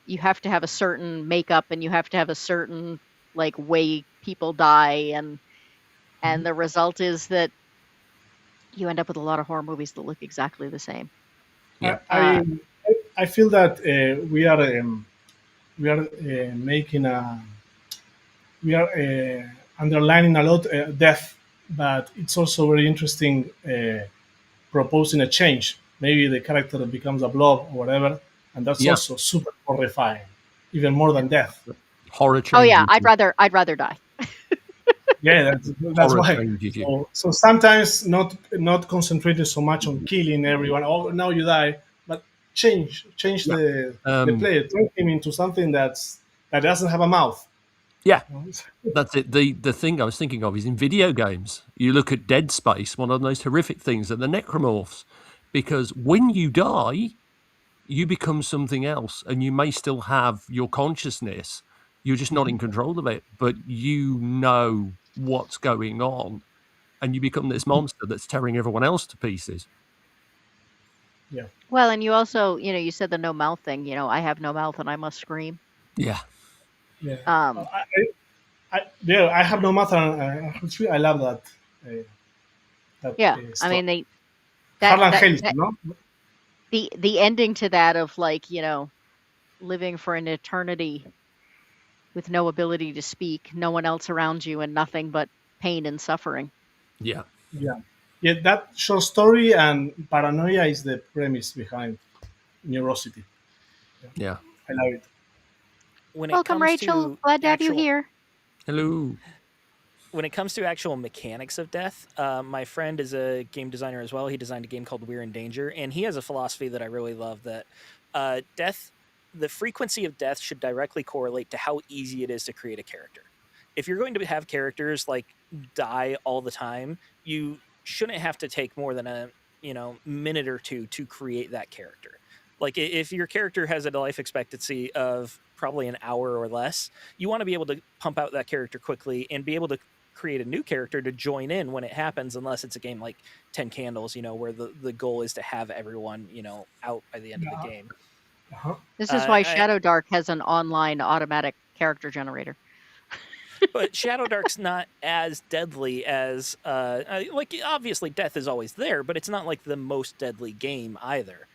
you have to have a certain makeup and you have to have a certain like way people die, and the result is that you end up with a lot of horror movies that look exactly the same. Yeah. I feel that we are making a we are underlining a lot death, but it's also very interesting proposing a change. Maybe the character becomes a blob or whatever, and that's Yeah. also super horrifying, even more than death. Horror Oh changes. yeah, I'd rather die. Yeah, that's Horror why. changes you. So sometimes not concentrated so much on killing everyone. Oh, now you die, but change Yeah. the player, turn him into something that doesn't have a mouth. Yeah. You know? That's it. The thing I was thinking of is in video games, you look at Dead Space, one of the most horrific things are the necromorphs. Because when you die, you become something else and you may still have your consciousness. You're just not in control of it, but you know what's going on. And you become this monster that's tearing everyone else to pieces. Yeah, Well, and you also, you said the no mouth thing. I have no mouth and I must scream. Yeah. yeah. Um, I have no mouth. And I love that yeah, I story. mean that Harlan that Ellison, that no? the ending to that of like living for an eternity with no ability to speak, no one else around you, and nothing but pain and suffering. Yeah. Yeah, yeah. That short story and paranoia is the premise behind Neurosity. Yeah, Yeah. I love it. When it Welcome, comes Rachel. to Glad to have you actual here. Hello. when it comes to actual mechanics of death, my friend is a game designer as well. He designed a game called We're in Danger, and he has a philosophy that I really love that the frequency of death should directly correlate to how easy it is to create a character. If you're going to have characters like die all the time, you shouldn't have to take more than a minute or two to create that character. Like if your character has a life expectancy of probably an hour or less, you want to be able to pump out that character quickly and be able to create a new character to join in when it happens, unless it's a game like 10 Candles, where the goal is to have everyone, out by the end of the Yeah. game. Uh-huh. This is why I, Shadow Dark has an online automatic character generator. but Shadow Dark's not as deadly as like obviously death is always there, but it's not like the most deadly game either.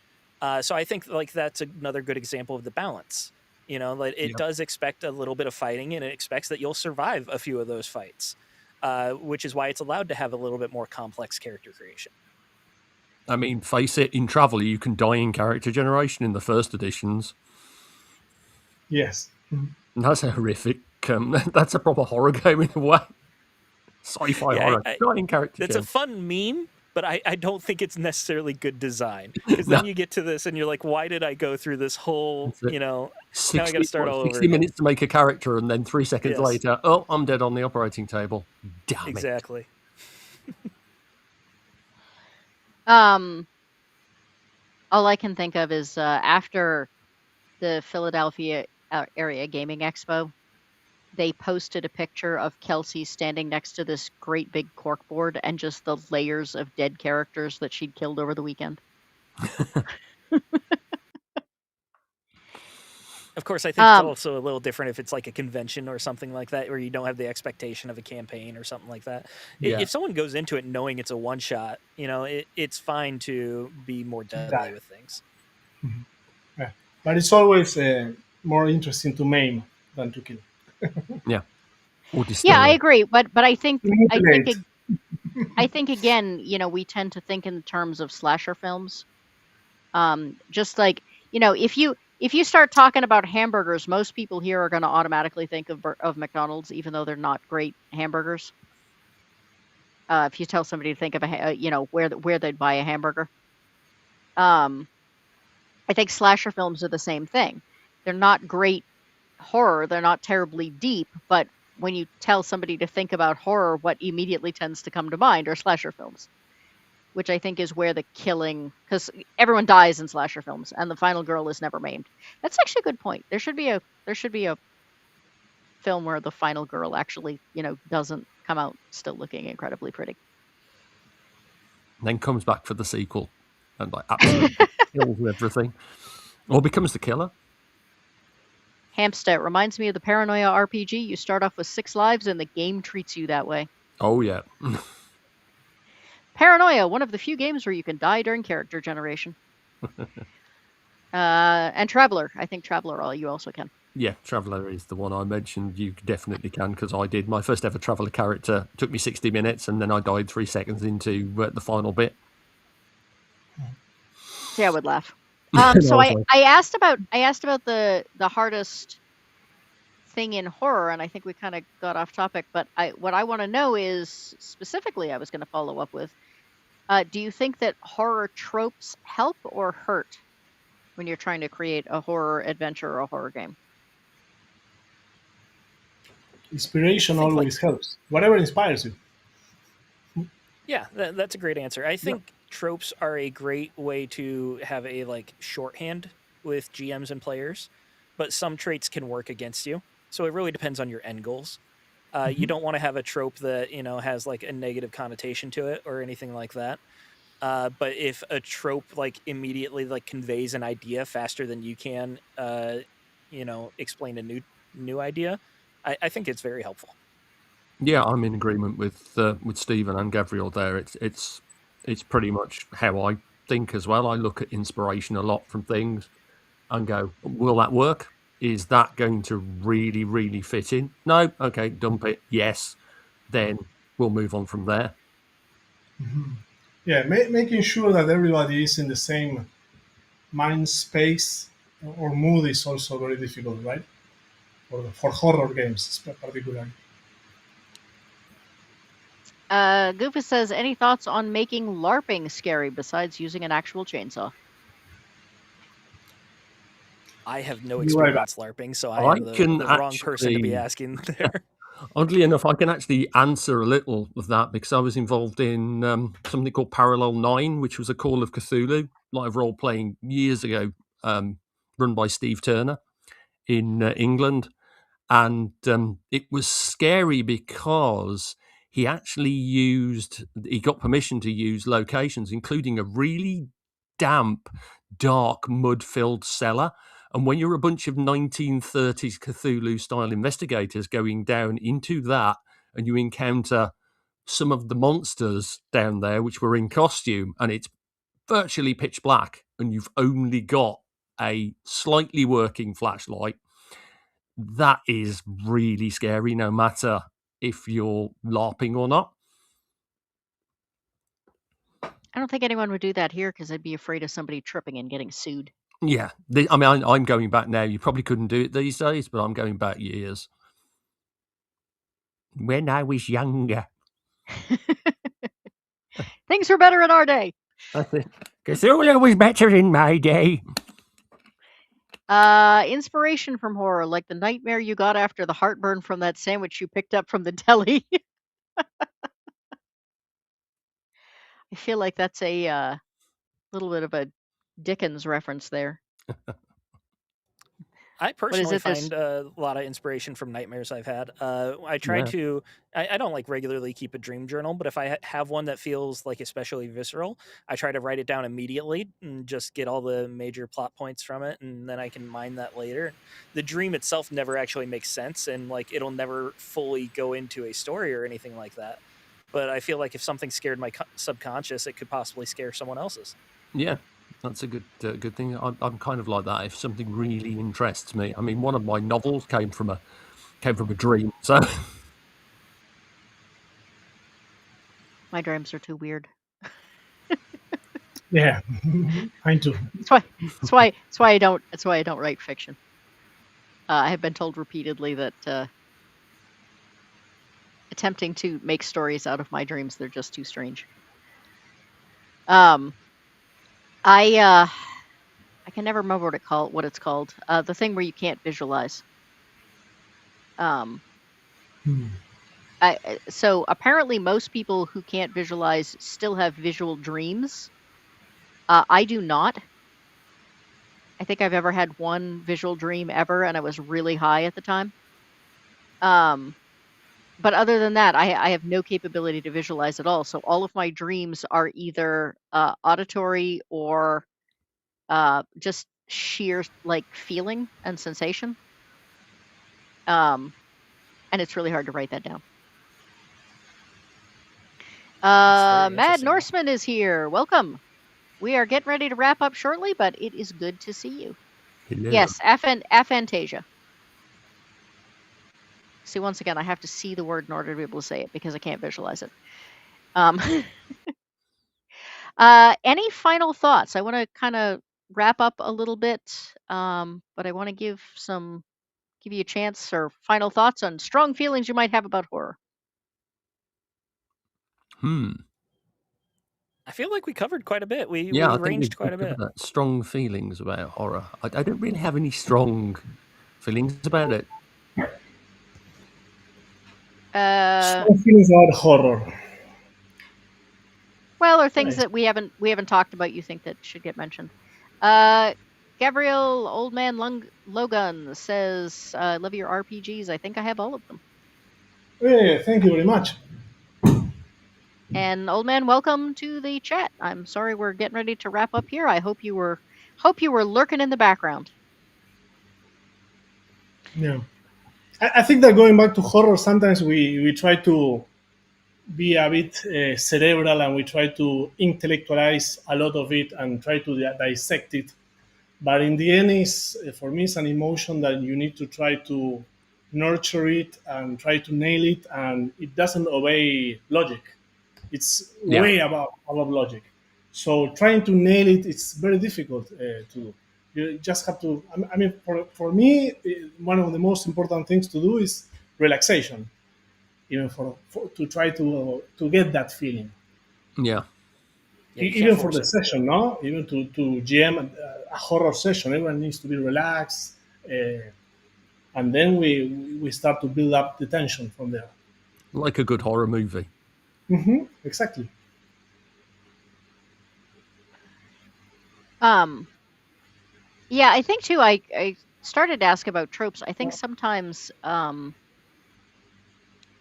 So I think like that's another good example of the balance. Like it does expect a little bit of fighting, and it expects that you'll survive a few of those fights, which is why it's allowed to have a little bit more complex character creation. I mean, face it, in Traveller, you can die in character generation in the first editions. Yes. And that's a horrific. That's a proper horror game in a way. Sci-fi horror. Die in character It's gen. a fun meme, but I don't think it's necessarily good design, because then you get to this and you're like, why did I go through this whole, now I got to start all over 60 again. minutes to make a character, and then 3 seconds Yes. later, oh, I'm dead on the operating table. Damn it. Exactly. All I can think of is after the Philadelphia Area Gaming Expo, they posted a picture of Kelsey standing next to this great big corkboard and just the layers of dead characters that she'd killed over the weekend. Of course, I think it's also a little different if it's like a convention or something like that, where you don't have the expectation of a campaign or something like that. Yeah. If someone goes into it knowing it's a one-shot, it's fine to be more deadly with things. Yeah. But it's always more interesting to maim than to kill. Yeah. Yeah, I agree, but I think Manipulate. I think again, we tend to think in terms of slasher films. Just like if you start talking about hamburgers, most people here are going to automatically think of McDonald's, even though they're not great hamburgers. If you tell somebody to think of where they'd buy a hamburger, I think slasher films are the same thing. They're not great horror, they're not terribly deep, but when you tell somebody to think about horror, what immediately tends to come to mind are slasher films, which I think is where the killing, because everyone dies in slasher films, and the final girl is never maimed. That's actually a good point. There should be a film where the final girl actually, doesn't come out still looking incredibly pretty. And then comes back for the sequel and like absolutely kills everything. Or becomes the killer. Hamstead reminds me of the Paranoia RPG. You start off with 6 lives and the game treats you that way. Oh, yeah. Paranoia, one of the few games where you can die during character generation. And Traveller. I think Traveller, you also can. Yeah, Traveller is the one I mentioned. You definitely can, because I did. My first ever Traveller character took me 60 minutes, and then I died 3 seconds into the final bit. See, I would laugh. No, So I was I asked about the hardest thing in horror, and I think we kind of got off topic. But what I want to know is specifically, I was going to follow up with: do you think that horror tropes help or hurt when you're trying to create a horror adventure or a horror game? Inspiration I think, always helps. Whatever inspires you. Yeah, that's a great answer. I Yeah. think tropes are a great way to have a like shorthand with GMs and players, but some traits can work against you. So it really depends on your end goals. You don't want to have a trope that has like a negative connotation to it or anything like that. But if a trope like immediately like conveys an idea faster than you can, explain a new idea, I think it's very helpful. Yeah, I'm in agreement with Stephen and Gabriel there. It's pretty much how I think as well. I look at inspiration a lot from things and go, will that work? Is that going to really, really fit in? No? Okay, dump it. Yes. Then we'll move on from there. Yeah, making sure that everybody is in the same mind space or mood is also very difficult, right? For horror games, particularly. Goofus says, any thoughts on making LARPing scary besides using an actual chainsaw? I have no Be right back. experience LARPing, so I I am can the wrong person to be actually, asking there. oddly enough, I can actually answer a little of that because I was involved in something called Parallel 9, which was a Call of Cthulhu live role playing years ago, run by Steve Turner in England. And it was scary because he got permission to use locations, including a really damp, dark, mud-filled cellar. And when you're a bunch of 1930s Cthulhu-style investigators going down into that, and you encounter some of the monsters down there, which were in costume, and it's virtually pitch black, and you've only got a slightly working flashlight, that is really scary, no matter if you're LARPing or not. I don't think anyone would do that here because I'd be afraid of somebody tripping and getting sued. Yeah, I mean, I'm going back now. You probably couldn't do it these days, but I'm going back years. When I was younger. Things were better in our day. Cthulhu was better in my day. Inspiration from horror, like the nightmare you got after the heartburn from that sandwich you picked up from the deli. I feel like that's a little bit of a Dickens reference there. I personally it, this- find a lot of inspiration from nightmares I've had. I try Yeah. to, I don't like regularly keep a dream journal, but if I have one that feels like especially visceral, I try to write it down immediately and just get all the major plot points from it, and then I can mine that later. The dream itself never actually makes sense, and like it'll never fully go into a story or anything like that. But I feel like if something scared my subconscious, it could possibly scare someone else's. Yeah, that's a good thing. I'm kind of like that. If something really interests me, I mean, one of my novels came from a dream. So my dreams are too weird. Yeah, mine too. That's why I don't write fiction. I have been told repeatedly that attempting to make stories out of my dreams, they're just too strange. I can never remember what it's called. The thing where you can't visualize. So apparently most people who can't visualize still have visual dreams. I do not. I think I've ever had one visual dream ever, and I was really high at the time. But other than that, I have no capability to visualize at all. So all of my dreams are either auditory or just sheer like feeling and sensation. And it's really hard to write that down. That's very Mad interesting. Norseman is here. Welcome. We are getting ready to wrap up shortly, but it is good to see you. Hello. Yes, aphantasia. See, once again, I have to see the word in order to be able to say it because I can't visualize it. Any final thoughts? I want to kind of wrap up a little bit, but I want to give you a chance or final thoughts on strong feelings you might have about horror. I feel like we covered quite a bit. We Yeah, I think ranged we've quite a covered bit. that. Strong feelings about horror. I don't really have any strong feelings about it. Strong feelings about horror. Well, or things Nice. that we haven't talked about you think that should get mentioned. Gabriel Old Man Logan says, "Love your RPGs. I think I have all of them." Yeah, thank you very much. And Old Man, welcome to the chat. I'm sorry we're getting ready to wrap up here. I hope you were lurking in the background. Yeah, I think that going back to horror, sometimes we try to be a bit cerebral and we try to intellectualize a lot of it and try to dissect it. But in the end, is for me, it's an emotion that you need to try to nurture it and try to nail it, and it doesn't obey logic. It's Yeah, way above logic. So trying to nail it, it's very difficult to do. You just have to. I mean, for me, one of the most important things to do is relaxation, even for to try to get that feeling. yeah, Yeah, you can't Even for force the it. session, no, even to GM a horror session, everyone needs to be relaxed, and then we start to build up the tension from there. like a good horror movie. Exactly. Yeah, I think too. I started to ask about tropes. I think sometimes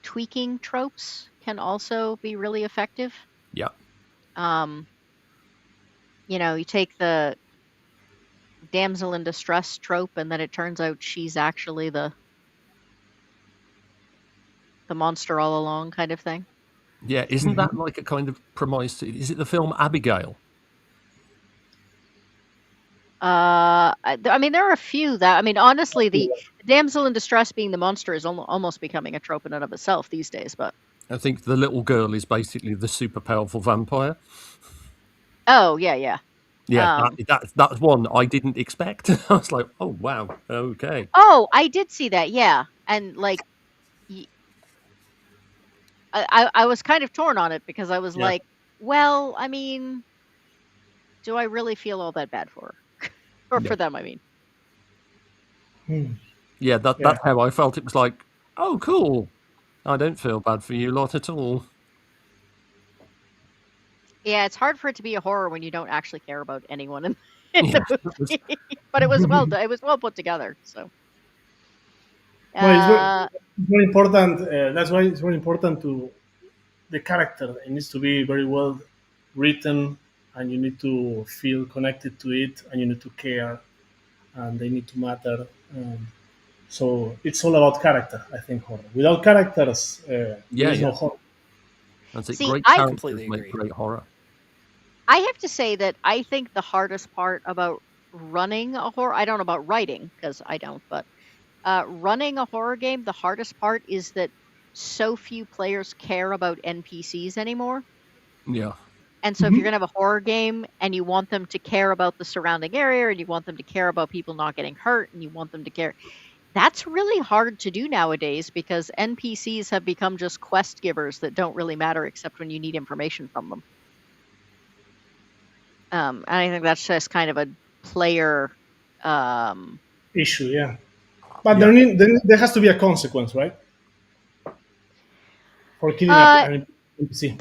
tweaking tropes can also be really effective. Yeah, Um, you take the damsel in distress trope, and then it turns out she's actually the monster all along, kind of thing. yeah. Isn't that like a kind of premise? Is it the film Abigail? I mean, there are a few that I mean, honestly, the damsel in distress being the monster is almost becoming a trope in and of itself these days. But I think the little girl is basically the super powerful vampire. oh yeah, yeah. Yeah, Um, that's one I didn't expect. I was like, oh wow, okay. oh, I did see that. Yeah, and like, y- I was kind of torn on it because I was Yeah, like, well, I mean, do I really feel all that bad for her or yeah, for them? I mean. yeah. Yeah. That's how I felt. It was like, oh cool. I don't feel bad for you lot at all. Yeah, it's hard for it to be a horror when you don't actually care about anyone in Yeah, the that was, movie. But it was well done. It was well put together. So, Well, uh, it's very important. That's why it's very important to the character. It needs to be very well written, and you need to feel connected to it, and you need to care, and they need to matter. So it's all about character, I think. Horror. Without characters, there yeah, is yeah. no horror. That's it. see, Great I characters completely make agree. great horror. I have to say that I think the hardest part about running a horror, I don't know about writing because I don't, but running a horror game, the hardest part is that so few players care about NPCs anymore. Yeah, And so if you're going to have a horror game and you want them to care about the surrounding area and you want them to care about people not getting hurt and you want them to care, that's really hard to do nowadays because NPCs have become just quest givers that don't really matter except when you need information from them. And I think that's just kind of a player. Um, Issue, yeah. But yeah, there has to be a consequence, right? For killing uh, an NPC.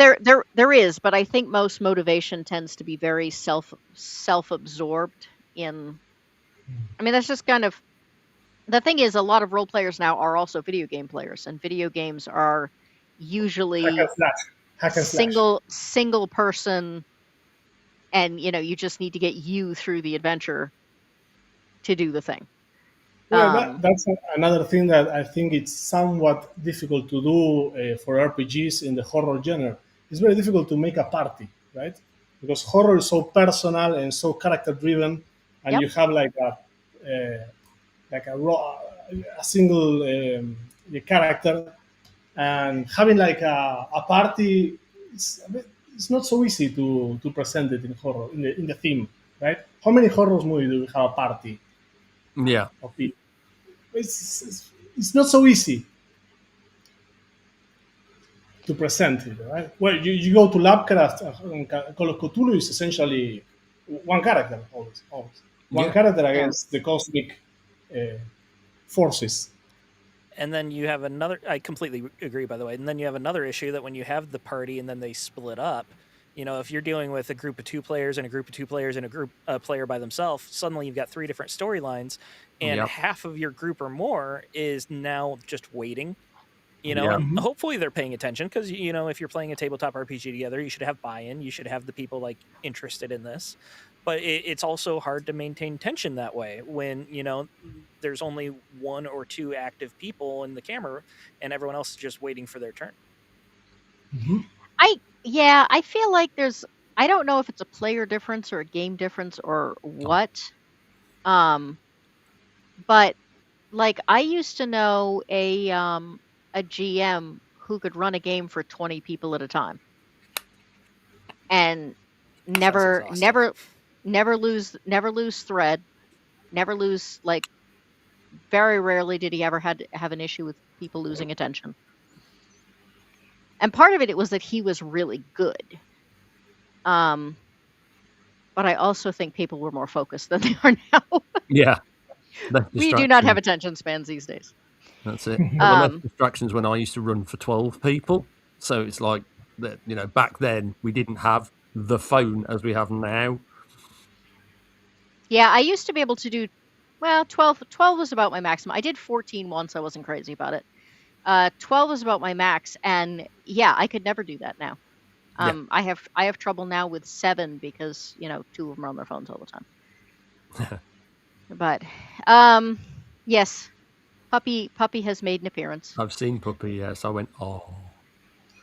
there is, but I think most motivation tends to be very self-absorbed in. I mean, that's just kind of the thing is a lot of role players now are also video game players, and video games are Hack and usually slash. Hack and slash. single person, and you just need to get you through the adventure to do the thing. Yeah, Um, another thing that I think it's somewhat difficult to do for RPGs in the horror genre. It's very difficult to make a party, right? Because horror is so personal and so character driven, and yep. you have like a single character, and having like a party, it's not so easy to present it in horror in the theme, right? How many horror movies do we have a party Yeah. of people? It's not so easy to present it, right? Well, you go to Lovecraft, Call of Cthulhu is essentially one character, always. One Yeah. character Yeah. against the cosmic uh, forces. And then you have another. I completely agree, by the way. And then you have another issue that when you have the party and then they split up, if you're dealing with a group of 2 players and a group of 2 players and a group player by themselves, suddenly you've got 3 different storylines, and Yep. half of your group or more is now just waiting. Yeah. And hopefully they're paying attention because if you're playing a tabletop RPG together, you should have buy-in. You should have the people like interested in this. But it's also hard to maintain tension that way when there's only 1 or 2 active people in the camera and everyone else is just waiting for their turn. I feel like I don't know if it's a player difference or a game difference or what. But like I used to know a GM who could run a game for 20 people at a time and Sounds never exhausting. never lose thread, never lose like very rarely did he ever have an issue with people losing attention. And part of it was that he was really good. But I also think people were more focused than they are now. Yeah. Less We do not have distractions. attention spans these days. That's it. There were less distractions when I used to run for 12 people. So it's like that, back then we didn't have the phone as we have now. Yeah, I used to be able to do 12 was about my maximum. I did 14 once, I wasn't crazy about it. 12 was about my max, and yeah, I could never do that now. Yeah. I have trouble now with 7 because 2 of them are on their phones all the time. But yes, Puppy has made an appearance. I've seen Puppy, yes. I went, oh.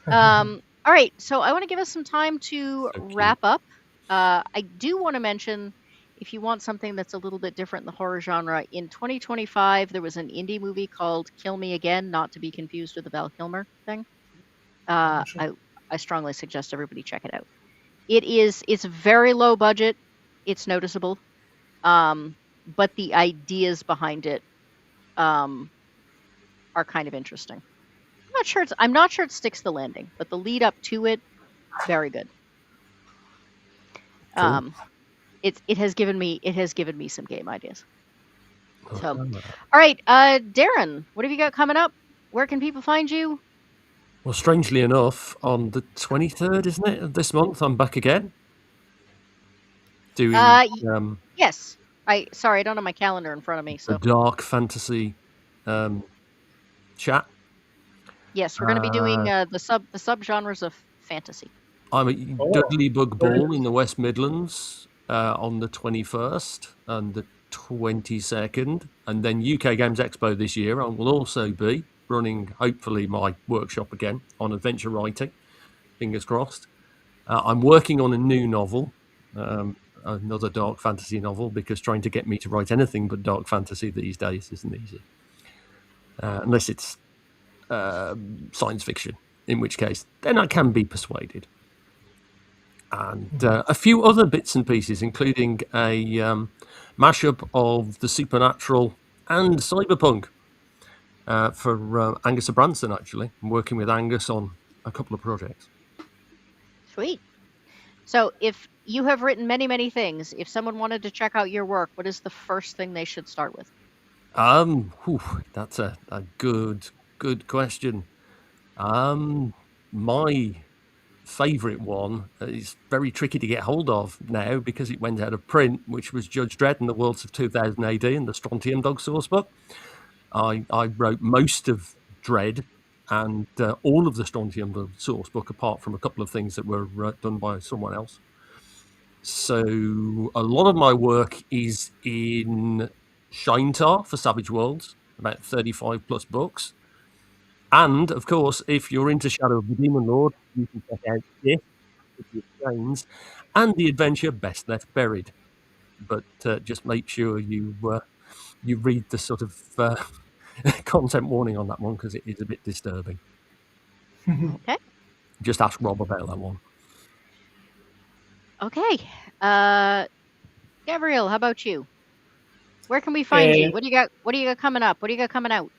All right, so I want to give us some time to So cute. wrap up. I do want to mention, if you want something that's a little bit different in the horror genre, in 2025 there was an indie movie called Kill Me Again, not to be confused with the Val Kilmer thing. I strongly suggest everybody check it out. It's very low budget, it's noticeable, but the ideas behind it are kind of interesting. I'm not sure it sticks the landing, but the lead up to it, very good. Cool. It has given me some game ideas. So, All right, Darren, what have you got coming up? Where can people find you? Well, strangely enough, on the 23rd, isn't it, of this month, I'm back again. Doing yes. I don't have my calendar in front of me, so a dark fantasy chat. yes, we're going to be doing the subgenres of fantasy. I'm at Dudley Bug Ball in the West Midlands on the 21st and the 22nd, and then UK Games Expo this year. I will also be running, hopefully, my workshop again on adventure writing. Fingers crossed. I'm working on a new novel, another dark fantasy novel, because trying to get me to write anything but dark fantasy these days isn't easy, unless it's science fiction, in which case then I can be persuaded. And a few other bits and pieces, including a mashup of the supernatural and cyberpunk for Angus Abranson, actually. I'm working with Angus on a couple of projects. Sweet. So if you have written many, many things, if someone wanted to check out your work, what is the first thing they should start with? That's a good question. My favourite one is very tricky to get hold of now because it went out of print, which was Judge Dredd and the Worlds of 2000 AD and the Strontium Dog source book. I wrote most of Dredd and all of the Strontium Dog source book, apart from a couple of things that were done by someone else. So a lot of my work is in Shinetar for Savage Worlds, about 35 plus books. And, of course, if you're into Shadow of the Demon Lord, you can check out this, James, and the adventure Best Left Buried. But just make sure you read the sort of content warning on that one, because it is a bit disturbing. Okay. Just ask Rob about that one. Okay. Gabriel, how about you? Where can we find Uh, you? What do you got? What do you got coming up? What do you got coming out?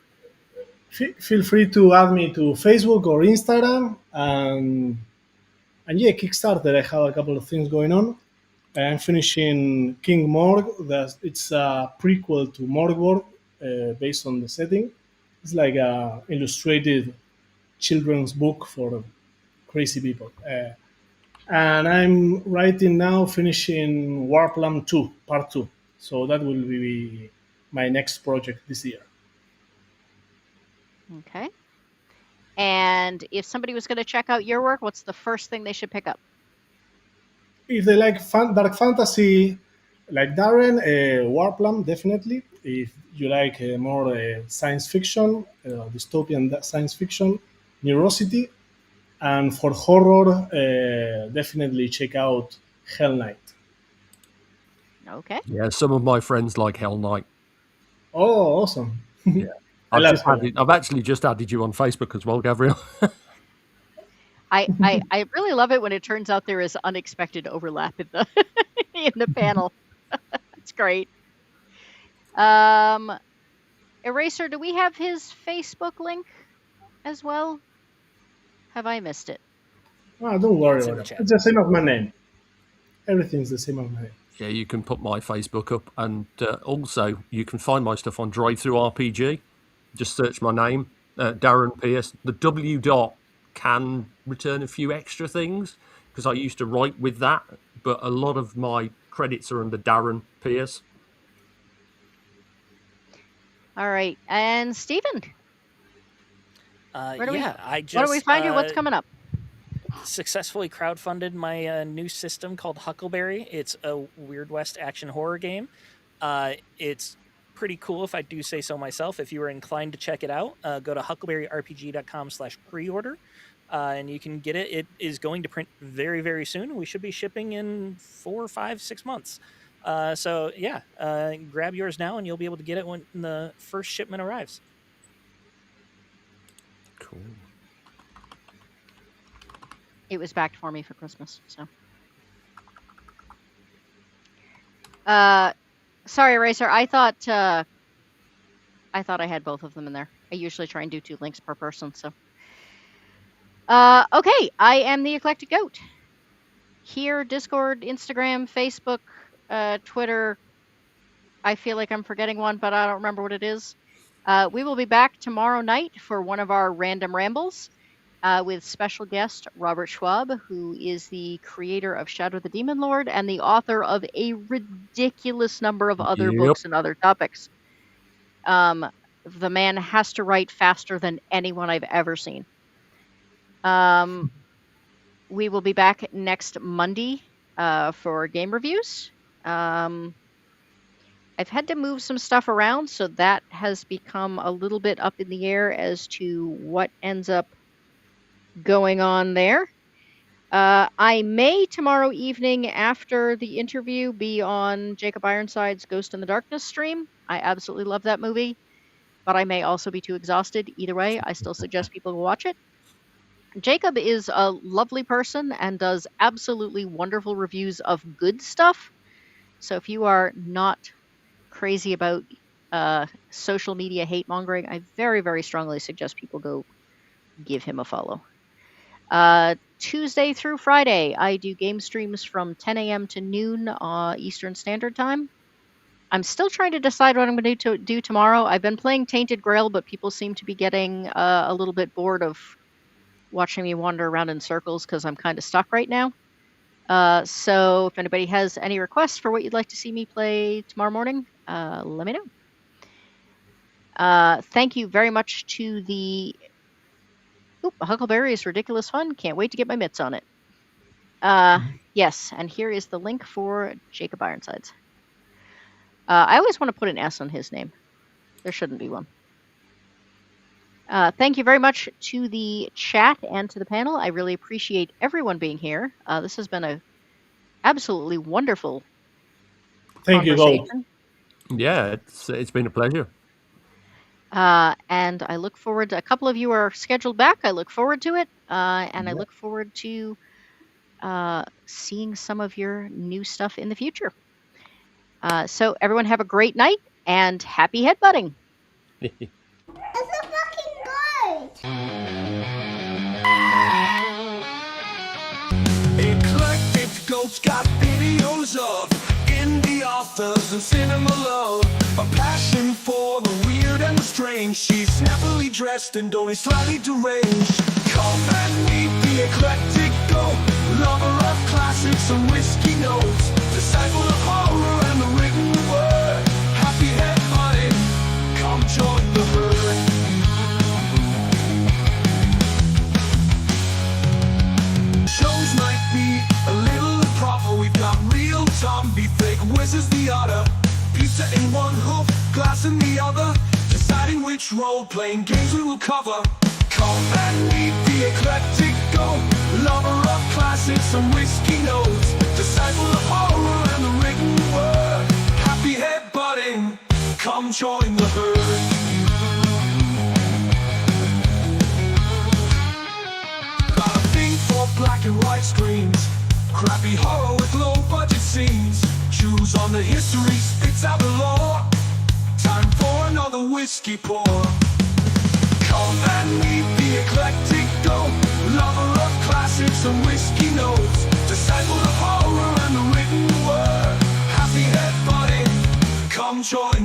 Feel free to add me to Facebook or Instagram, and yeah, Kickstarter. I have a couple of things going on. I'm finishing King Morg. It's a prequel to Morgborg, based on the setting. It's like a illustrated children's book for crazy people. And I'm writing now, finishing Warplam 2, Part 2. So that will be my next project this year. Okay. And if somebody was going to check out your work, what's the first thing they should pick up? If they like dark fantasy, like Darren, Warplam, definitely. If you like more science fiction, dystopian science fiction, Neurosity. And for horror, definitely check out Hell Knight. Okay. Yeah, some of my friends like Hell Knight. Oh, awesome. Yeah. I love Hell Knight. I've actually just added you on Facebook as well, Gabriel. I really love it when it turns out there is unexpected overlap in the in the panel. It's great. Eraser, do we have his Facebook link as well? Have I missed it? Oh, don't worry It's in about the it. chat. It's the same as my name. Everything's the same as my name. Yeah, you can put my Facebook up, and also you can find my stuff on DriveThruRPG. Just search my name, Darren Pierce. The W dot can return a few extra things because I used to write with that, but a lot of my credits are under Darren Pierce. All right. And Stephen, I where do just we find you? What's coming up? successfully crowdfunded my new system called Huckleberry. It's a Weird West action horror game. It's pretty cool, if I do say so myself. If you are inclined to check it out, go to huckleberryrpg.com/pre-order, and you can get it. It is going to print very, very soon. We should be shipping in 4, 5, 6 months. So yeah, grab yours now, and you'll be able to get it when the first shipment arrives. Cool. It was backed for me for Christmas, so. Sorry, Eraser. I thought I had both of them in there. I usually try and do 2 links per person, so. Okay, I am the Eclectic Goat. Here, Discord, Instagram, Facebook, Twitter. I feel like I'm forgetting one, but I don't remember what it is. We will be back tomorrow night for one of our random rambles with special guest Robert Schwab, who is the creator of Shadow of the Demon Lord and the author of a ridiculous number of other books and other topics. The man has to write faster than anyone I've ever seen. We will be back next Monday for game reviews. I've had to move some stuff around, so that has become a little bit up in the air as to what ends up going on there. I may tomorrow evening after the interview be on Jacob Ironside's Ghost in the Darkness stream. I absolutely love that movie, but I may also be too exhausted. Either way, I still suggest people go watch it. Jacob is a lovely person and does absolutely wonderful reviews of good stuff. So if you are not crazy about social media hate mongering, I very, very strongly suggest people go give him a follow. Tuesday through Friday, I do game streams from 10 a.m. to noon Eastern Standard Time. I'm still trying to decide what I'm going to do tomorrow. I've been playing Tainted Grail, but people seem to be getting a little bit bored of watching me wander around in circles because I'm kind of stuck right now. So if anybody has any requests for what you'd like to see me play tomorrow morning, let me know. Thank you very much to the... Huckleberry is ridiculous fun. Can't wait to get my mitts on it. Yes, and here is the link for Jacob Ironsides. I always want to put an S on his name. There shouldn't be one. Thank you very much to the chat and to the panel. I really appreciate everyone being here. This has been a absolutely wonderful Thank you, Gold. conversation. Yeah, it's been a pleasure. And I look forward to, a couple of you are scheduled back. I look forward to it. And I look forward to seeing some of your new stuff in the future. So everyone have a great night and happy headbutting. It's a fucking goat! Eclectic Goats got videos of indie authors and cinema love. A passion for the weird and the strange. She's snappily dressed and only slightly deranged. Come and meet the eclectic goat, lover of classics and whiskey notes, disciple of horror and the written word. Happy head buddy, come join the herd. Shows might be a little improper. We've got real zombie, fake wizards, the otter, pizza in one hoof, glass in the other, deciding which role-playing games we will cover. Come and meet the eclectic goat, lover of classics and whiskey notes, disciple of horror and the written word. Happy head butting, come join the herd. Got a thing for black and white screens, crappy horror with low budget scenes. Choose on the history, spits out the lore. Time for another whiskey pour. Come and meet the eclectic goat, lover of classics and whiskey notes, disciple of horror and the written word. Happy head buddy, come join